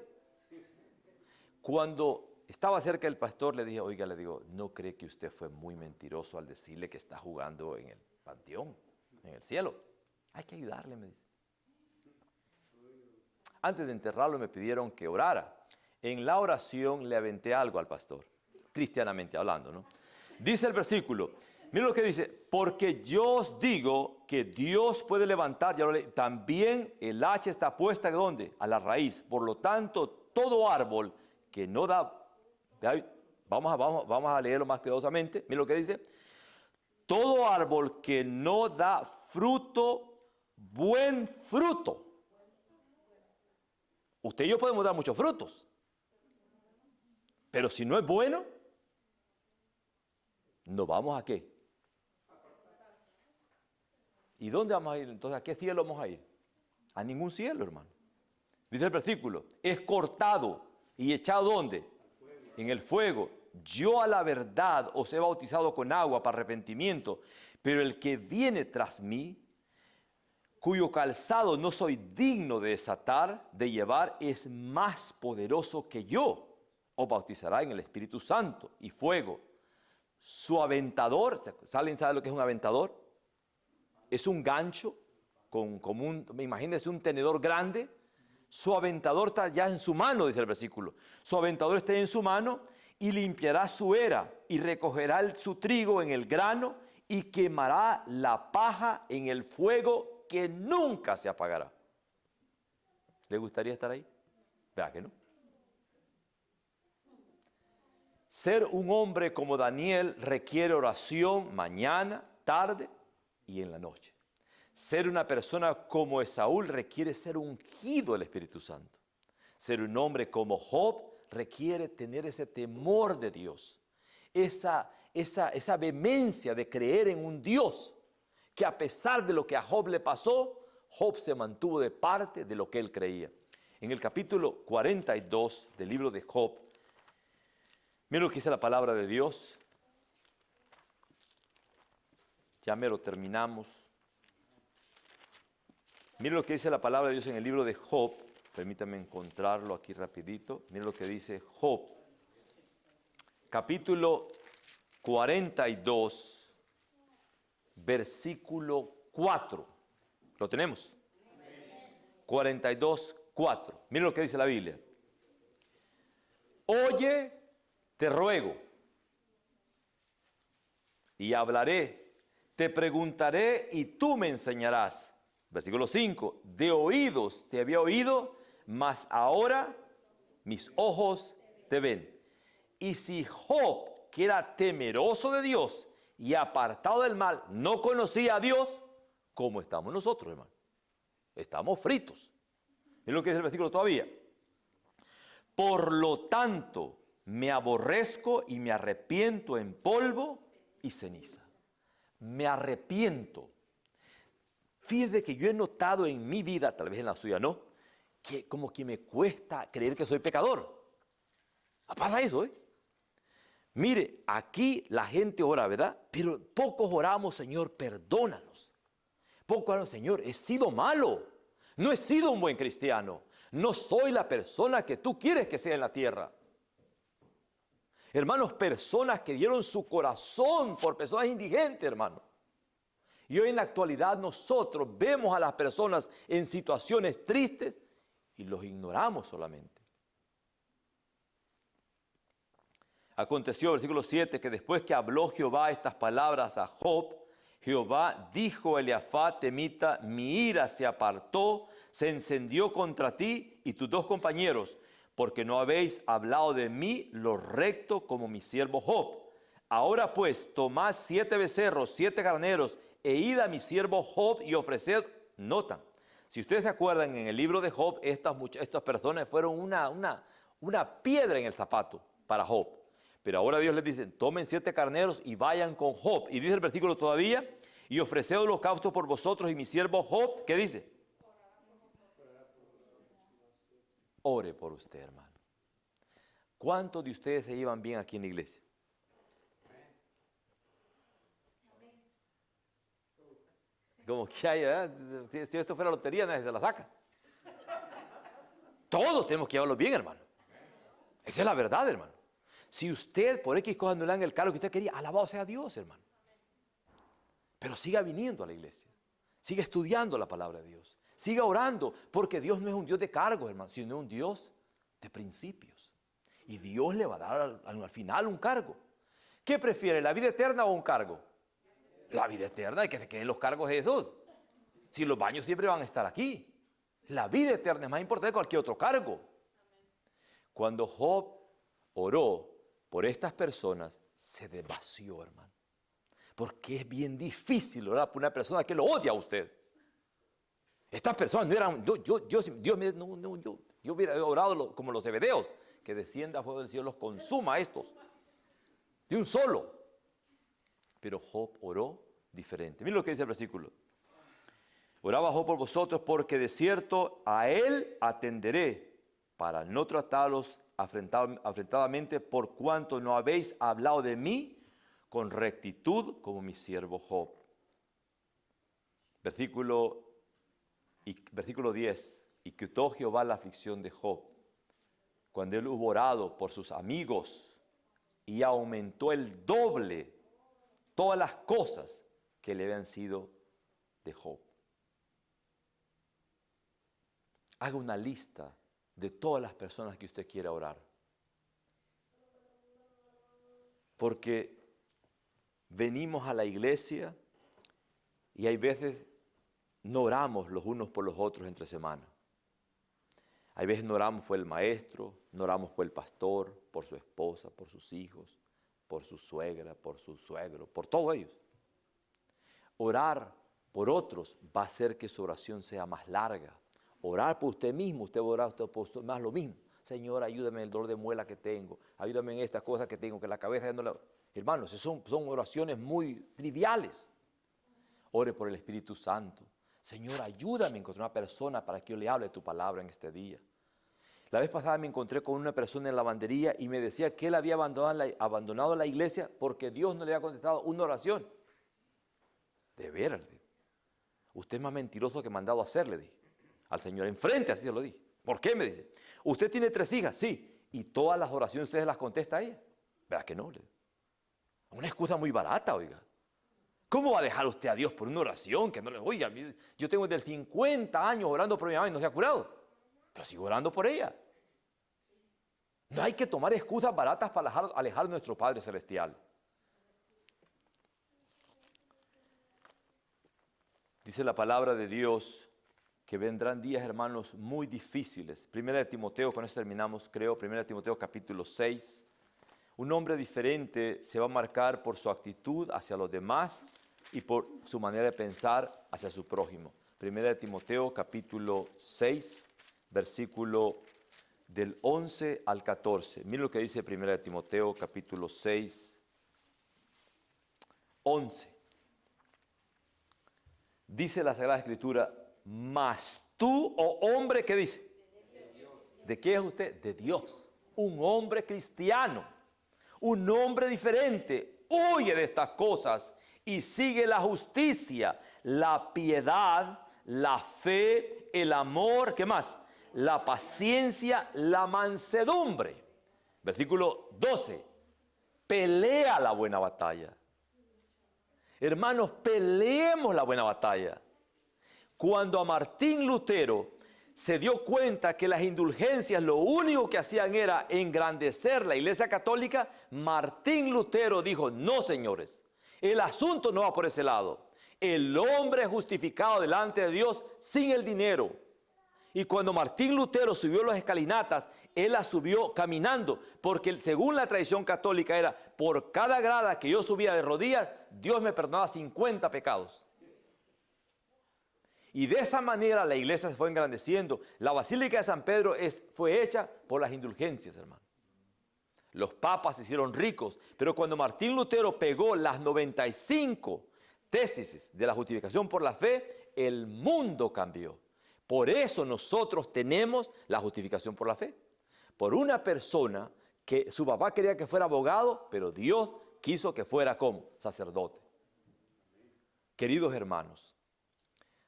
Cuando estaba cerca del pastor, le dije, oiga, le digo, ¿no cree que usted fue muy mentiroso al decirle que está jugando en el panteón, en el cielo? Hay que ayudarle, me dice. Antes de enterrarlo me pidieron que orara. En la oración le aventé algo al pastor, cristianamente hablando, ¿no? Dice el versículo, mira lo que dice, porque yo os digo que Dios puede levantar, ya lo leí, también el hacha está puesta, ¿dónde? A la raíz. Por lo tanto, todo árbol que no da, vamos a leerlo más cuidadosamente, mira lo que dice, todo árbol que no da fruto, buen fruto. Usted y yo podemos dar muchos frutos, pero si no es bueno, ¿no vamos a qué? ¿Y dónde vamos a ir? Entonces, ¿a qué cielo vamos a ir? A ningún cielo, hermano. Dice el versículo, es cortado y echado ¿dónde? En el fuego. Yo a la verdad os he bautizado con agua para arrepentimiento, pero el que viene tras mí, cuyo calzado no soy digno de desatar, de llevar, es más poderoso que yo. Os bautizará en el Espíritu Santo y fuego. Su aventador, ¿alguien sabe lo que es un aventador? Es un gancho, imagínense un tenedor grande. Su aventador está ya en su mano, dice el versículo. Su aventador está en su mano y limpiará su era y recogerá su trigo en el grano y quemará la paja en el fuego que nunca se apagará. ¿Le gustaría estar ahí? Vea que no. Ser un hombre como Daniel requiere oración mañana, tarde y en la noche. Ser una persona como Esaúl requiere ser ungido del Espíritu Santo. Ser un hombre como Job requiere tener ese temor de Dios. Esa vehemencia de creer en un Dios que a pesar de lo que a Job le pasó, Job se mantuvo de parte de lo que él creía. En el capítulo 42 del libro de Job, mira lo que dice la palabra de Dios. Ya mero terminamos. Mira lo que dice la palabra de Dios en el libro de Job. Permítame encontrarlo aquí rapidito. Mira lo que dice Job. Capítulo 42, versículo 4. ¿Lo tenemos? 42, 4. Mira lo que dice la Biblia. Oye, te ruego, y hablaré, te preguntaré y tú me enseñarás. Versículo 5, de oídos te había oído, mas ahora mis ojos te ven. Y si Job, que era temeroso de Dios y apartado del mal, no conocía a Dios, ¿cómo estamos nosotros, hermano? Estamos fritos. Es lo que dice el versículo todavía. Por lo tanto, me aborrezco y me arrepiento en polvo y ceniza. Me arrepiento. Fíjese que yo he notado en mi vida, tal vez en la suya no, que como que me cuesta creer que soy pecador. Pasa eso, ¿eh? Mire, aquí la gente ora, ¿verdad? Pero pocos oramos, Señor, perdónanos. Pocos oramos, Señor, he sido malo. No he sido un buen cristiano. No soy la persona que tú quieres que sea en la tierra. Hermanos, personas que dieron su corazón por personas indigentes, hermano. Y hoy en la actualidad nosotros vemos a las personas en situaciones tristes y los ignoramos solamente. Aconteció, versículo 7, que después que habló Jehová estas palabras a Job, Jehová dijo a Eliafat temita, mi ira se apartó, se encendió contra ti y tus dos compañeros, porque no habéis hablado de mí lo recto como mi siervo Job. Ahora pues, tomad 7 becerros, 7 carneros, e id a mi siervo Job y ofreced, nota, si ustedes se acuerdan, en el libro de Job, estas personas fueron una piedra en el zapato para Job. Pero ahora Dios les dice, tomen 7 carneros y vayan con Job. Y dice el versículo todavía, y ofreced holocausto por vosotros y mi siervo Job, ¿qué dice? Ore por usted, hermano. ¿Cuántos de ustedes se llevan bien aquí en la iglesia? Como que hay, ¿verdad? Si esto fuera lotería, nadie se la saca. Todos tenemos que llevarlo bien, hermano. Esa es la verdad, hermano. Si usted por X cosa no le dan el cargo que usted quería, alabado sea Dios, hermano. Pero siga viniendo a la iglesia. Siga estudiando la palabra de Dios. Siga orando, porque Dios no es un Dios de cargos, hermano, sino un Dios de principios. Y Dios le va a dar al final un cargo. ¿Qué prefiere, la vida eterna o un cargo? La vida eterna, y que se queden los cargos de Jesús. Si los baños siempre van a estar aquí. La vida eterna es más importante que cualquier otro cargo. Cuando Job oró por estas personas, se desvació, hermano. Porque es bien difícil orar por una persona que lo odia a usted. Estas personas no eran, yo hubiera orado como los hebedeos, que descienda a fuego del cielo, los consuma a estos, de un solo. Pero Job oró diferente. Miren lo que dice el versículo. Oraba Job por vosotros porque de cierto a él atenderé para no tratarlos afrentadamente por cuanto no habéis hablado de mí con rectitud como mi siervo Job. Versículo 10. Y quitó Jehová la aflicción de Job cuando él hubo orado por sus amigos y aumentó el doble todas las cosas que le habían sido de Job. Haga una lista de todas las personas que usted quiera orar. Porque venimos a la iglesia y hay veces no oramos los unos por los otros entre semana. Hay veces no oramos por el maestro, no oramos por el pastor, por su esposa, por sus hijos, por su suegra, por su suegro, por todos ellos. Orar por otros va a hacer que su oración sea más larga. Orar por usted mismo, usted va a orar por usted más lo mismo. Señor, ayúdame en el dolor de muela que tengo, ayúdame en estas cosas que tengo, que la cabeza ya no la... Hermanos, son oraciones muy triviales. Ore por el Espíritu Santo. Señor, ayúdame a encontrar una persona para que yo le hable tu palabra en este día. La vez pasada me encontré con una persona en la lavandería y me decía que él había abandonado la iglesia porque Dios no le había contestado una oración. De veras, le dije. Usted es más mentiroso que mandado a hacer, le dije. Al Señor, enfrente, así se lo dije. ¿Por qué? Me dice. ¿Usted tiene 3 hijas? Sí. ¿Y todas las oraciones ustedes las contesta a ella? ¿Verdad que no? Le digo. Una excusa muy barata, oiga. ¿Cómo va a dejar usted a Dios por una oración que no le... Oiga, yo tengo desde 50 años orando por mi mamá y no se ha curado. Pero sigo orando por ella. No hay que tomar excusas baratas para alejar a nuestro Padre Celestial. Dice la palabra de Dios que vendrán días, hermanos, muy difíciles. Primera de Timoteo, con eso terminamos, creo. Primera de Timoteo capítulo 6. Un hombre diferente se va a marcar por su actitud hacia los demás y por su manera de pensar hacia su prójimo. Primera de Timoteo, capítulo 6, versículo del 11 al 14. Miren lo que dice Primera de Timoteo, capítulo 6, 11. Dice la Sagrada Escritura, mas tú, oh hombre, ¿qué dice? ¿De qué es usted? De Dios. Un hombre cristiano, un hombre diferente, huye de estas cosas y sigue la justicia, la piedad, la fe, el amor, ¿qué más? La paciencia, la mansedumbre. Versículo 12, pelea la buena batalla. Hermanos, peleemos la buena batalla. Cuando a Martín Lutero se dio cuenta que las indulgencias lo único que hacían era engrandecer la Iglesia Católica, Martín Lutero dijo, no señores, el asunto no va por ese lado. El hombre es justificado delante de Dios sin el dinero. Y cuando Martín Lutero subió las escalinatas, él las subió caminando, porque según la tradición católica era, por cada grada que yo subía de rodillas, Dios me perdonaba 50 pecados. Y de esa manera la iglesia se fue engrandeciendo. La Basílica de San Pedro fue hecha por las indulgencias, hermano. Los papas se hicieron ricos, pero cuando Martín Lutero pegó las 95 tesis de la justificación por la fe, el mundo cambió. Por eso nosotros tenemos la justificación por la fe. Por una persona que su papá quería que fuera abogado, pero Dios quiso que fuera como sacerdote. Queridos hermanos,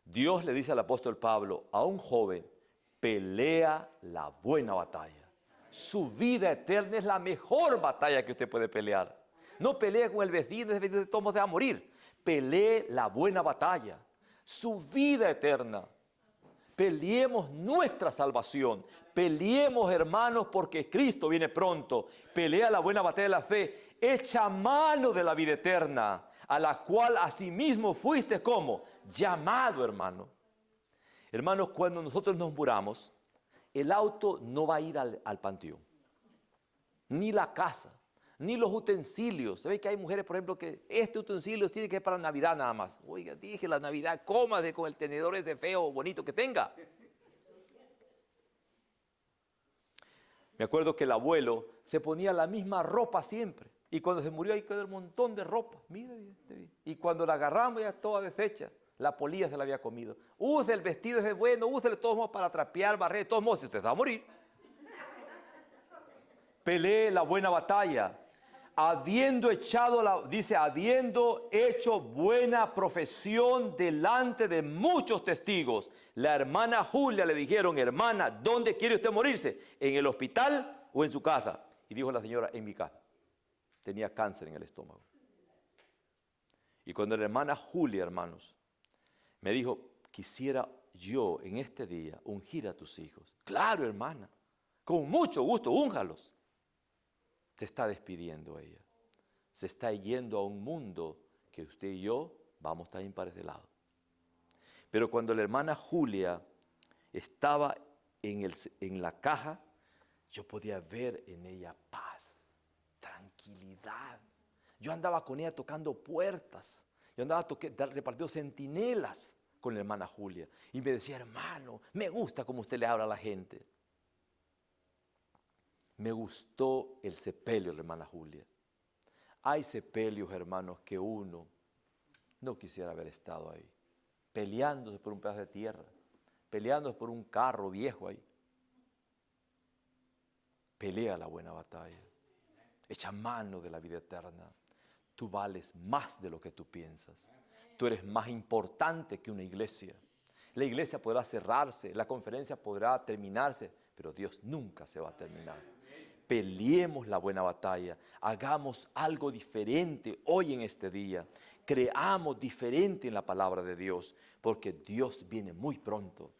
Dios le dice al apóstol Pablo, a un joven, pelea la buena batalla. Su vida eterna es la mejor batalla que usted puede pelear. No pelee con el vecino, ese vecino de todos modos se va a morir. Pelee la buena batalla. Su vida eterna. Peleemos nuestra salvación. Peleemos, hermanos, porque Cristo viene pronto. Pelea la buena batalla de la fe. Echa mano de la vida eterna, a la cual asimismo fuiste como llamado, hermano. Hermanos, cuando nosotros nos muramos, el auto no va a ir al panteón, ni la casa, ni los utensilios. ¿Se ve que hay mujeres, por ejemplo, que este utensilio tiene que ser para Navidad nada más? Oiga, dije la Navidad, cómase con el tenedor ese feo, bonito que tenga. Me acuerdo que el abuelo se ponía la misma ropa siempre. Y cuando se murió ahí quedó un montón de ropa. Mira, y cuando la agarramos ya toda deshecha. La polilla se la había comido. Use el vestido ese bueno, úsele de todos modos para trapear, barrer, de todos modos, si usted se va a morir. Pelee la buena batalla. Habiendo hecho buena profesión delante de muchos testigos. La hermana Julia le dijeron, hermana, ¿dónde quiere usted morirse? ¿En el hospital o en su casa? Y dijo la señora, en mi casa. Tenía cáncer en el estómago. Y cuando la hermana Julia, hermanos, me dijo, quisiera yo en este día ungir a tus hijos. Claro, hermana, con mucho gusto, únjalos. Se está despidiendo ella. Se está yendo a un mundo que usted y yo vamos también para ese lado. Pero cuando la hermana Julia estaba en la caja, yo podía ver en ella paz, tranquilidad. Yo andaba con ella tocando puertas. Yo andaba repartiendo centinelas con la hermana Julia. Y me decía, hermano, me gusta cómo usted le habla a la gente. Me gustó el sepelio de la hermana Julia. Hay sepelios, hermanos, que uno no quisiera haber estado ahí. Peleándose por un pedazo de tierra. Peleándose por un carro viejo ahí. Pelea la buena batalla. Echa mano de la vida eterna. Tú vales más de lo que tú piensas. Tú eres más importante que una iglesia. La iglesia podrá cerrarse, la conferencia podrá terminarse, pero Dios nunca se va a terminar. Peleemos la buena batalla. Hagamos algo diferente hoy en este día. Creamos diferente en la palabra de Dios, porque Dios viene muy pronto.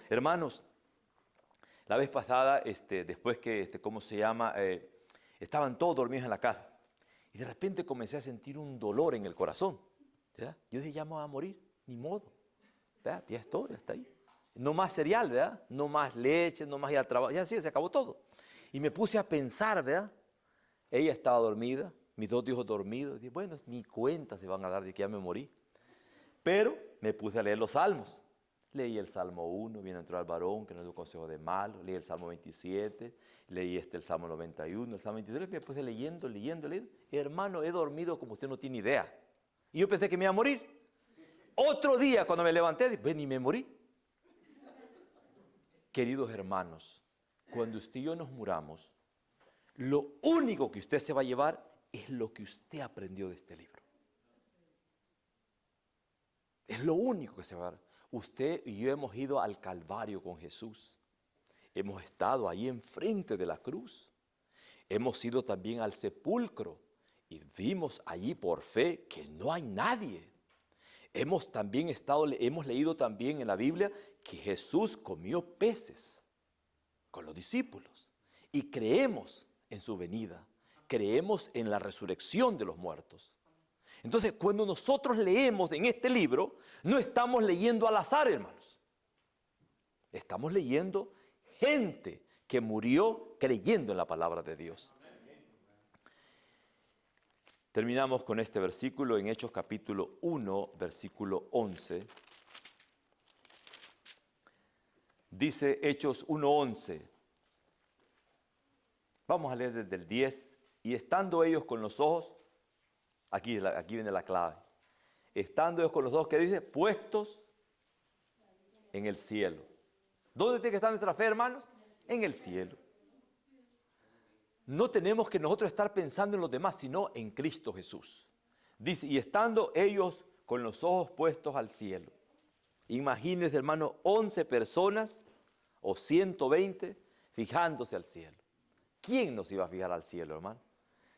Hermanos, la vez pasada, después que, estaban todos dormidos en la casa. Y de repente comencé a sentir un dolor en el corazón. ¿Verdad? Yo dije, ya me voy a morir, ni modo. ¿Verdad? Ya estoy, ya está ahí. No más cereal, ¿verdad? No más leche, no más ir al trabajo. Ya sí, se acabó todo. Y me puse a pensar, ¿verdad? ella estaba dormida, mis dos hijos dormidos. Dije, bueno, ni cuenta se van a dar de que ya me morí. Pero me puse a leer los salmos. Leí el Salmo 1, bienaventurado el varón que no dio consejo de malo. Leí el Salmo 27, leí el Salmo 91, el Salmo 23. Me puse leyendo. Hermano, he dormido como usted no tiene idea. Y yo pensé que me iba a morir. Otro día, cuando me levanté, dije, ven y me morí. Queridos hermanos, cuando usted y yo nos muramos, lo único que usted se va a llevar es lo que usted aprendió de este libro. Es lo único que se va a llevar. Usted y yo hemos ido al Calvario con Jesús. Hemos estado ahí enfrente de la cruz. Hemos ido también al sepulcro y vimos allí por fe que no hay nadie. Hemos leído también en la Biblia que Jesús comió peces con los discípulos y creemos en su venida, creemos en la resurrección de los muertos. Entonces, cuando nosotros leemos en este libro, no estamos leyendo al azar, hermanos. Estamos leyendo gente que murió creyendo en la palabra de Dios. Terminamos con este versículo en Hechos capítulo 1, versículo 11. Dice Hechos 1:11. Vamos a leer desde el 10. Y estando ellos con los ojos, aquí viene la clave. Estando ellos con los ojos, ¿qué dice? Puestos en el cielo. ¿Dónde tiene que estar nuestra fe, hermanos? En el cielo. No tenemos que nosotros estar pensando en los demás, sino en Cristo Jesús. Dice, y estando ellos con los ojos puestos al cielo. Imagínense, hermano, 11 personas o 120 fijándose al cielo. ¿Quién nos iba a fijar al cielo, hermano?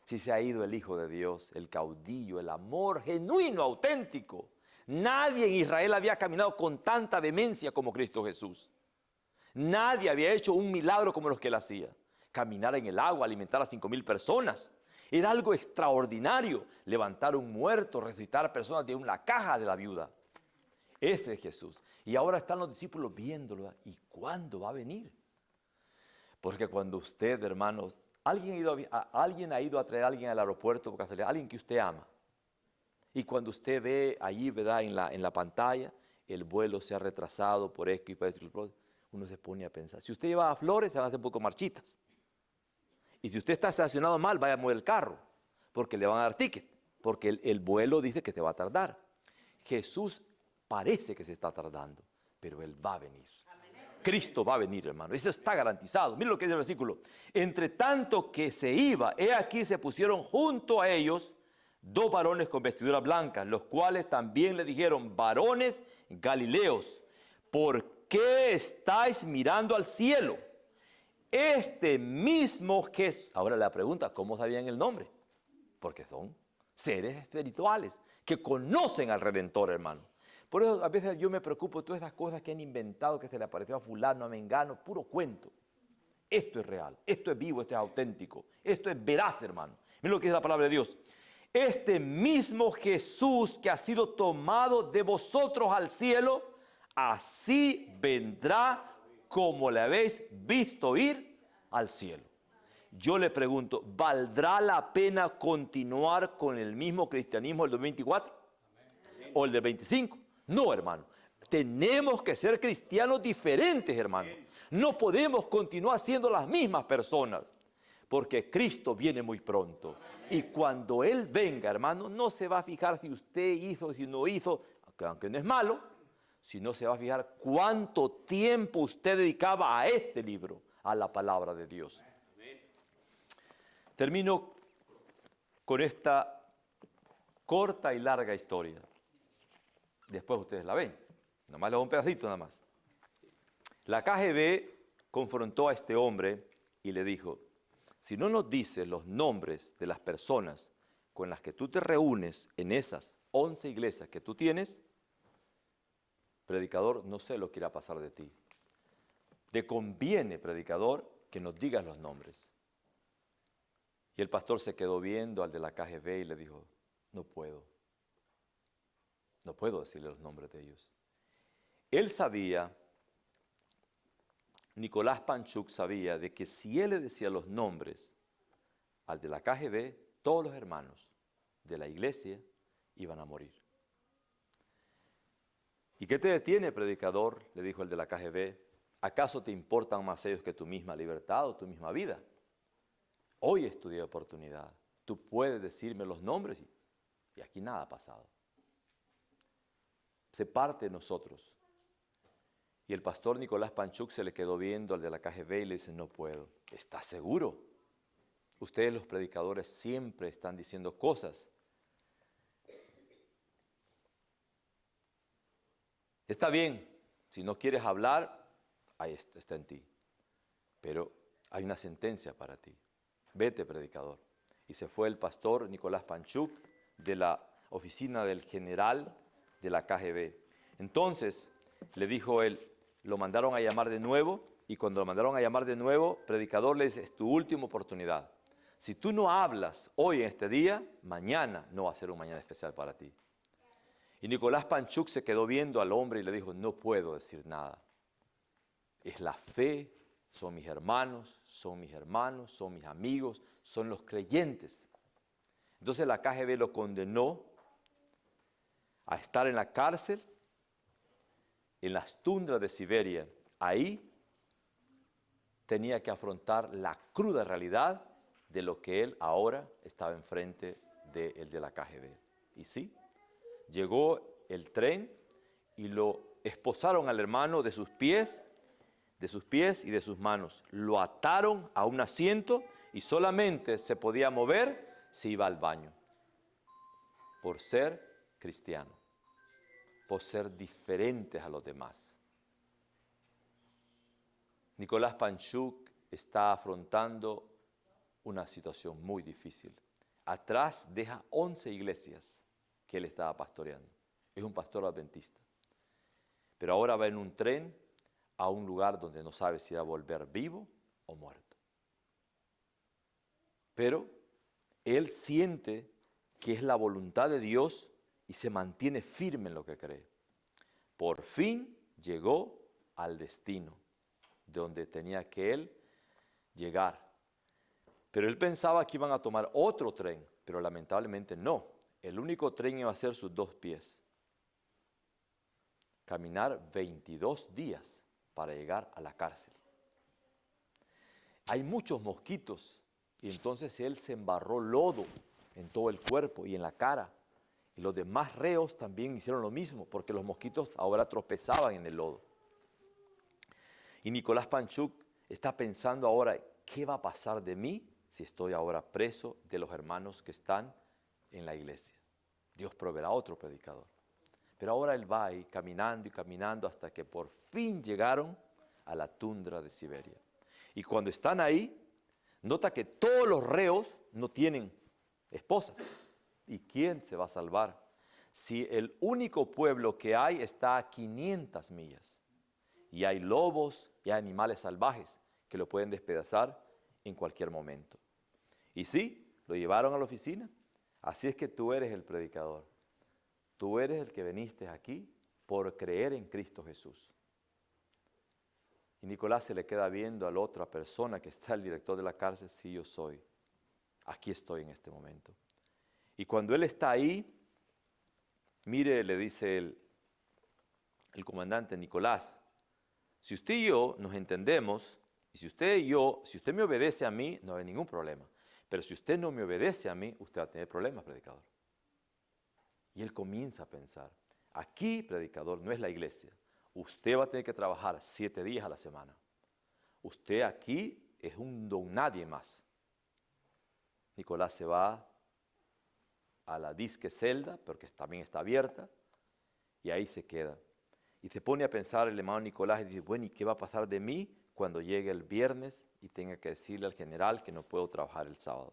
Si se ha ido el Hijo de Dios, el caudillo, el amor genuino, auténtico. Nadie en Israel había caminado con tanta vehemencia como Cristo Jesús. Nadie había hecho un milagro como los que él hacía. Caminar en el agua, alimentar a 5,000 personas. Era algo extraordinario. Levantar un muerto, resucitar personas de una caja de la viuda. Ese es Jesús. Y ahora están los discípulos viéndolo. ¿Y cuándo va a venir? Porque cuando usted, hermanos, alguien ha ido a traer a alguien al aeropuerto por casualidad, alguien que usted ama. Y cuando usted ve allí, ¿verdad? En la pantalla, el vuelo se ha retrasado por esto y por esto, uno se pone a pensar. Si usted lleva flores, se van a hacer un poco marchitas. Y si usted está estacionado mal, vaya a mover el carro, porque le van a dar ticket, porque el vuelo dice que se va a tardar. Jesús parece que se está tardando, pero Él va a venir. Cristo va a venir, hermano. Eso está garantizado. Miren lo que dice el versículo. Entre tanto que se iba, he aquí se pusieron junto a ellos 2 varones con vestiduras blancas, los cuales también le dijeron, varones galileos, ¿por qué estáis mirando al cielo? Este mismo Jesús. Ahora la pregunta, ¿cómo sabían el nombre? Porque son seres espirituales que conocen al Redentor, hermano. Por eso a veces yo me preocupo de todas esas cosas que han inventado, que se le apareció a fulano, a mengano, puro cuento. Esto es real, esto es vivo, esto es auténtico, esto es veraz, hermano. Miren lo que dice la palabra de Dios. Este mismo Jesús que ha sido tomado de vosotros al cielo, así vendrá como le habéis visto ir al cielo. Yo le pregunto, ¿valdrá la pena continuar con el mismo cristianismo del 2024? ¿O el del 25? No, hermano. Tenemos que ser cristianos diferentes, hermano. No podemos continuar siendo las mismas personas, porque Cristo viene muy pronto. Y cuando Él venga, hermano, no se va a fijar si usted hizo, si no hizo, aunque no es malo, sino se va a fijar cuánto tiempo usted dedicaba a este libro, a la palabra de Dios. Termino con esta corta y larga historia. Después ustedes la ven. Nomás le hago un pedacito nada más. La KGB confrontó a este hombre y le dijo, si no nos dices los nombres de las personas con las que tú te reúnes en esas 11 iglesias que tú tienes, predicador, no sé lo que irá a pasar de ti. Te conviene, predicador, que nos digas los nombres. Y el pastor se quedó viendo al de la KGB y le dijo, no puedo decirle los nombres de ellos. Él sabía, Nicolás Panchuk sabía, de que si él le decía los nombres, al de la KGB, todos los hermanos de la iglesia iban a morir. ¿Y qué te detiene, predicador?, le dijo el de la KGB. ¿Acaso te importan más ellos que tu misma libertad o tu misma vida? Hoy es tu día de oportunidad. Tú puedes decirme los nombres y aquí nada ha pasado. Se parte de nosotros. Y el pastor Nicolás Panchuk se le quedó viendo al de la KGB y le dice, no puedo. ¿Estás seguro? Ustedes los predicadores siempre están diciendo cosas. Está bien, si no quieres hablar, ahí está en ti. Pero hay una sentencia para ti. Vete, predicador. Y se fue el pastor Nicolás Panchuk de la oficina del general de la KGB. Entonces, le dijo él, lo mandaron a llamar de nuevo, y cuando lo mandaron a llamar de nuevo, predicador le dice, es tu última oportunidad. Si tú no hablas hoy en este día, mañana no va a ser un mañana especial para ti. Y Nicolás Panchuk se quedó viendo al hombre y le dijo, no puedo decir nada. Es la fe, son mis hermanos, son mis amigos, son los creyentes. Entonces la KGB lo condenó a estar en la cárcel, en las tundras de Siberia. Ahí tenía que afrontar la cruda realidad de lo que él ahora estaba enfrente de la KGB. Y sí, llegó el tren y lo esposaron al hermano de sus pies y de sus manos. Lo ataron a un asiento y solamente se podía mover si iba al baño. Por ser cristiano, por ser diferentes a los demás. Nicolás Panchuk está afrontando una situación muy difícil. Atrás deja 11 iglesias que él estaba pastoreando. Es un pastor adventista. Pero ahora va en un tren a un lugar donde no sabe si va a volver vivo o muerto. Pero él siente que es la voluntad de Dios y se mantiene firme en lo que cree. Por fin llegó al destino donde tenía que él llegar. Pero él pensaba que iban a tomar otro tren, pero lamentablemente no. El único tren iba a ser sus 2 pies. Caminar 22 días para llegar a la cárcel. Hay muchos mosquitos y entonces él se embarró lodo en todo el cuerpo y en la cara. Y los demás reos también hicieron lo mismo porque los mosquitos ahora tropezaban en el lodo. Y Nicolás Panchuk está pensando ahora, ¿qué va a pasar de mí si estoy ahora preso de los hermanos que están en la iglesia? Dios proveerá otro predicador. Pero ahora él va ahí caminando y caminando hasta que por fin llegaron a la tundra de Siberia. Y cuando están ahí, nota que todos los reos no tienen esposas. ¿Y quién se va a salvar? Si el único pueblo que hay está a 500 millas. Y hay lobos y hay animales salvajes que lo pueden despedazar en cualquier momento. Y sí, lo llevaron a la oficina. Así es que tú eres el predicador. Tú eres el que viniste aquí por creer en Cristo Jesús. Y Nicolás se le queda viendo a la otra persona que está el director de la cárcel. Sí, yo soy. Aquí estoy en este momento. Y cuando él está ahí, mire, le dice el comandante Nicolás, si usted y yo nos entendemos, y si usted me obedece a mí, no hay ningún problema. Pero si usted no me obedece a mí, usted va a tener problemas, predicador. Y él comienza a pensar, aquí, predicador, no es la iglesia. Usted va a tener que trabajar 7 días a la semana. Usted aquí es un don nadie más. Nicolás se va a la disque celda, porque también está abierta, y ahí se queda. Y se pone a pensar el hermano Nicolás y dice, bueno, ¿y qué va a pasar de mí cuando llegue el viernes y tenga que decirle al general que no puedo trabajar el sábado?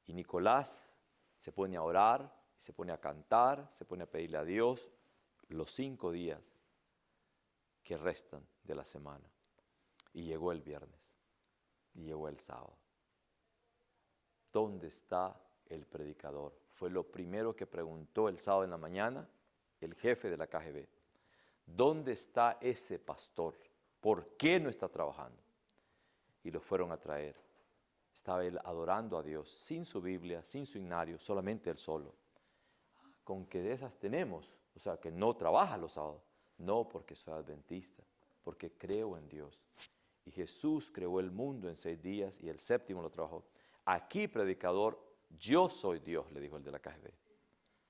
Y Nicolás se pone a orar, se pone a cantar, se pone a pedirle a Dios los 5 días que restan de la semana. Y llegó el viernes, y llegó el sábado. ¿Dónde está el predicador? Fue lo primero que preguntó el sábado en la mañana el jefe de la KGB. ¿Dónde está ese pastor? ¿Por qué no está trabajando? Y lo fueron a traer. Estaba él adorando a Dios, sin su Biblia, sin su himnario, solamente él solo. Con que de esas tenemos, o sea, que no trabaja los sábados. No porque soy adventista, porque creo en Dios. Y Jesús creó el mundo en 6 días y el séptimo lo trabajó. Aquí, predicador, yo soy Dios, le dijo el de la KGB.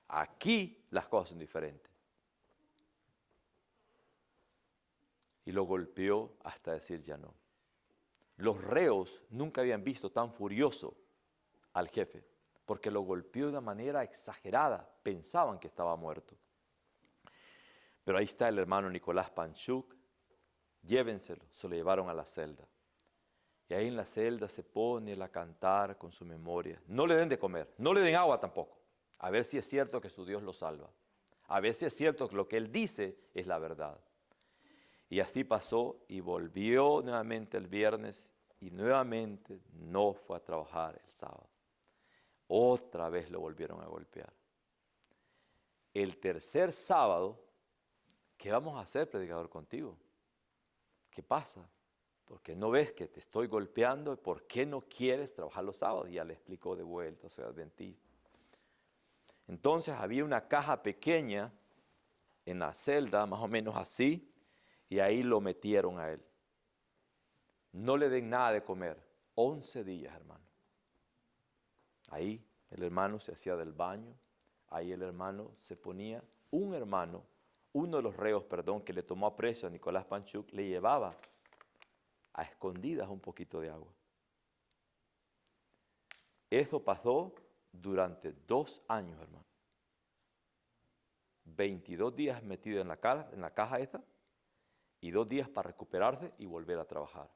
Aquí las cosas son diferentes. Y lo golpeó hasta decir ya no. Los reos nunca habían visto tan furioso al jefe, porque lo golpeó de una manera exagerada. Pensaban que estaba muerto. Pero ahí está el hermano Nicolás Panchuk. Llévenselo, se lo llevaron a la celda. Y ahí en la celda se pone él a cantar con su memoria. No le den de comer, no le den agua tampoco. A ver si es cierto que su Dios lo salva. A ver si es cierto que lo que él dice es la verdad. Y así pasó y volvió nuevamente el viernes y nuevamente no fue a trabajar el sábado. Otra vez lo volvieron a golpear. El tercer sábado, ¿qué vamos a hacer, predicador, contigo? ¿Qué pasa? ¿Por qué no ves que te estoy golpeando? ¿Por qué no quieres trabajar los sábados? Y ya le explicó de vuelta, soy adventista. Entonces había una caja pequeña en la celda, más o menos así, y ahí lo metieron a él. No le den nada de comer. 11 días, hermano. Ahí el hermano se hacía del baño, ahí el hermano se ponía, uno de los reos, que le tomó aprecio a Nicolás Panchuk, le llevaba a escondidas un poquito de agua. Eso pasó durante 2 años, hermano. 22 días metido en la caja esta, y 2 días para recuperarse y volver a trabajar.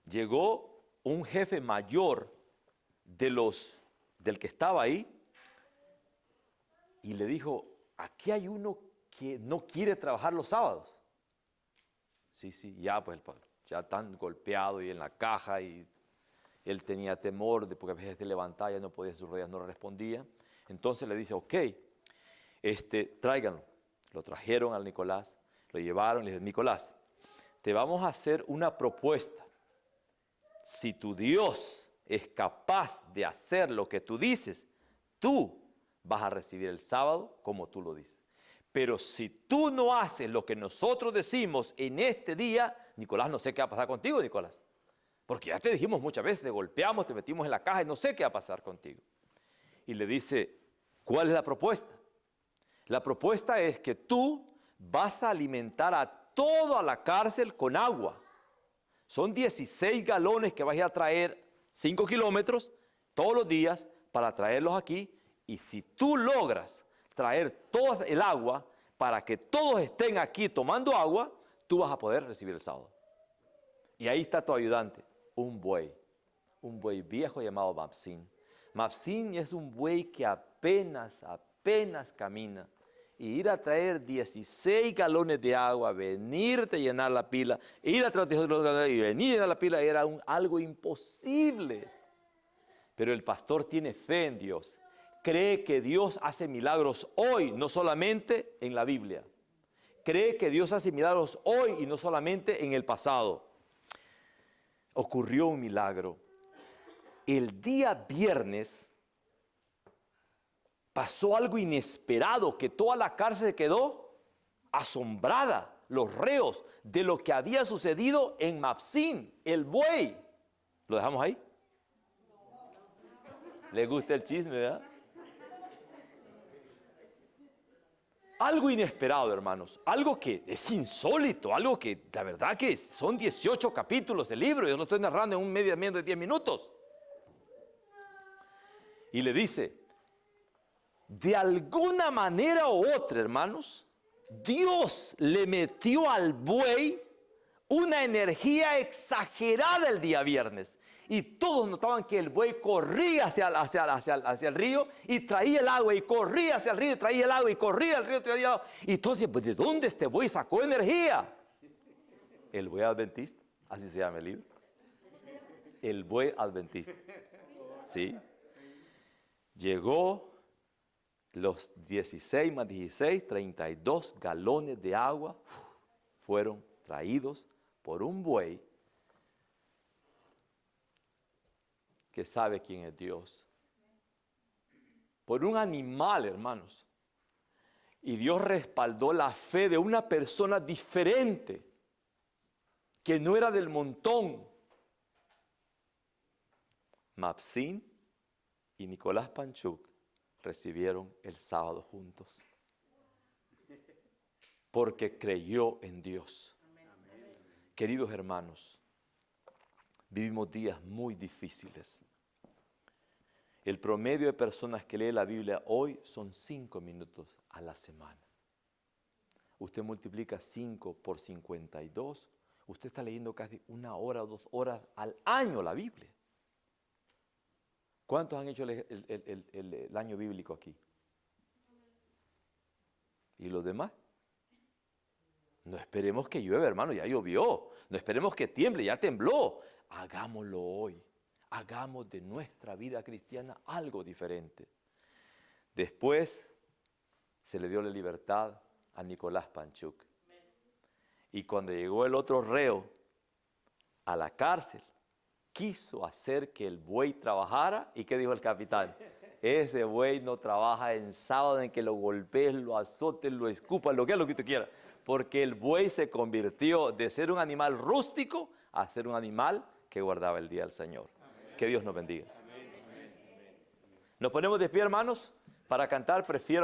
Llegó un jefe mayor del que estaba ahí y le dijo, aquí hay uno que no quiere trabajar los sábados. Sí, ya pues ya tan golpeado y en la caja y él tenía temor porque a veces se levantaba, ya no podía, sus rodillas no le respondían. Entonces le dice, ok, tráiganlo. Lo trajeron al Nicolás, lo llevaron y le dijeron, Nicolás, te vamos a hacer una propuesta. Si tu Dios es capaz de hacer lo que tú dices, tú vas a recibir el sábado como tú lo dices. Pero si tú no haces lo que nosotros decimos en este día, Nicolás, no sé qué va a pasar contigo, Nicolás. Porque ya te dijimos muchas veces, te golpeamos, te metimos en la caja y no sé qué va a pasar contigo. Y le dice, ¿cuál es la propuesta? La propuesta es que tú vas a alimentar a toda la cárcel con agua. Son 16 galones que vas a ir a traer 5 kilómetros todos los días para traerlos aquí. Y si tú logras traer todo el agua para que todos estén aquí tomando agua, tú vas a poder recibir el sábado. Y ahí está tu ayudante, un buey viejo llamado Mapsín. Mapsín es un buey que apenas camina. Y ir a traer 16 galones de agua, venirte a llenar la pila, ir a traer 16 galones y venir a llenar la pila era algo imposible. Pero el pastor tiene fe en Dios. Cree que Dios hace milagros hoy, no solamente en la Biblia. Cree que Dios hace milagros hoy y no solamente en el pasado. Ocurrió un milagro. El día viernes pasó algo inesperado, que toda la cárcel se quedó asombrada, los reos, de lo que había sucedido en Mapsín, el buey. ¿Lo dejamos ahí? ¿Le gusta el chisme, verdad? Algo inesperado, hermanos, algo que es insólito, algo que la verdad que son 18 capítulos del libro, yo lo estoy narrando en un medio de 10 minutos. Y le dice, de alguna manera u otra, hermanos, Dios le metió al buey una energía exagerada el día viernes. Y todos notaban que el buey corría hacia el río y traía el agua, y corría hacia el río y traía el agua, y corría al río y traía el agua. Y todos decían, pues, ¿de dónde este buey sacó energía? El buey adventista, así se llama el libro. El buey adventista. ¿Sí? Llegó los 16 más 16, 32 galones de agua fueron traídos por un buey que sabe quién es Dios. Por un animal, hermanos. Y Dios respaldó la fe de una persona diferente, que no era del montón. Mapsin y Nicolás Panchuk recibieron el sábado juntos. Porque creyó en Dios. Queridos hermanos, vivimos días muy difíciles. El promedio de personas que lee la Biblia hoy son 5 minutos a la semana. Usted multiplica 5 por 52, usted está leyendo casi 1 hora o 2 horas al año la Biblia. ¿Cuántos han hecho el año bíblico aquí? ¿Y los demás? No esperemos que llueva, hermano, ya llovió. No esperemos que tiemble, ya tembló. Hagámoslo hoy. Hagamos de nuestra vida cristiana algo diferente. Después se le dio la libertad a Nicolás Panchuk. Y cuando llegó el otro reo a la cárcel, quiso hacer que el buey trabajara. ¿Y qué dijo el capitán? Ese buey no trabaja en sábado en que lo golpees, lo azotes, lo escupas, lo que usted quiera. Porque el buey se convirtió de ser un animal rústico a ser un animal que guardaba el día del Señor. Amén. Que Dios nos bendiga. Amén. Nos ponemos de pie, hermanos, para cantar Prefiero a mi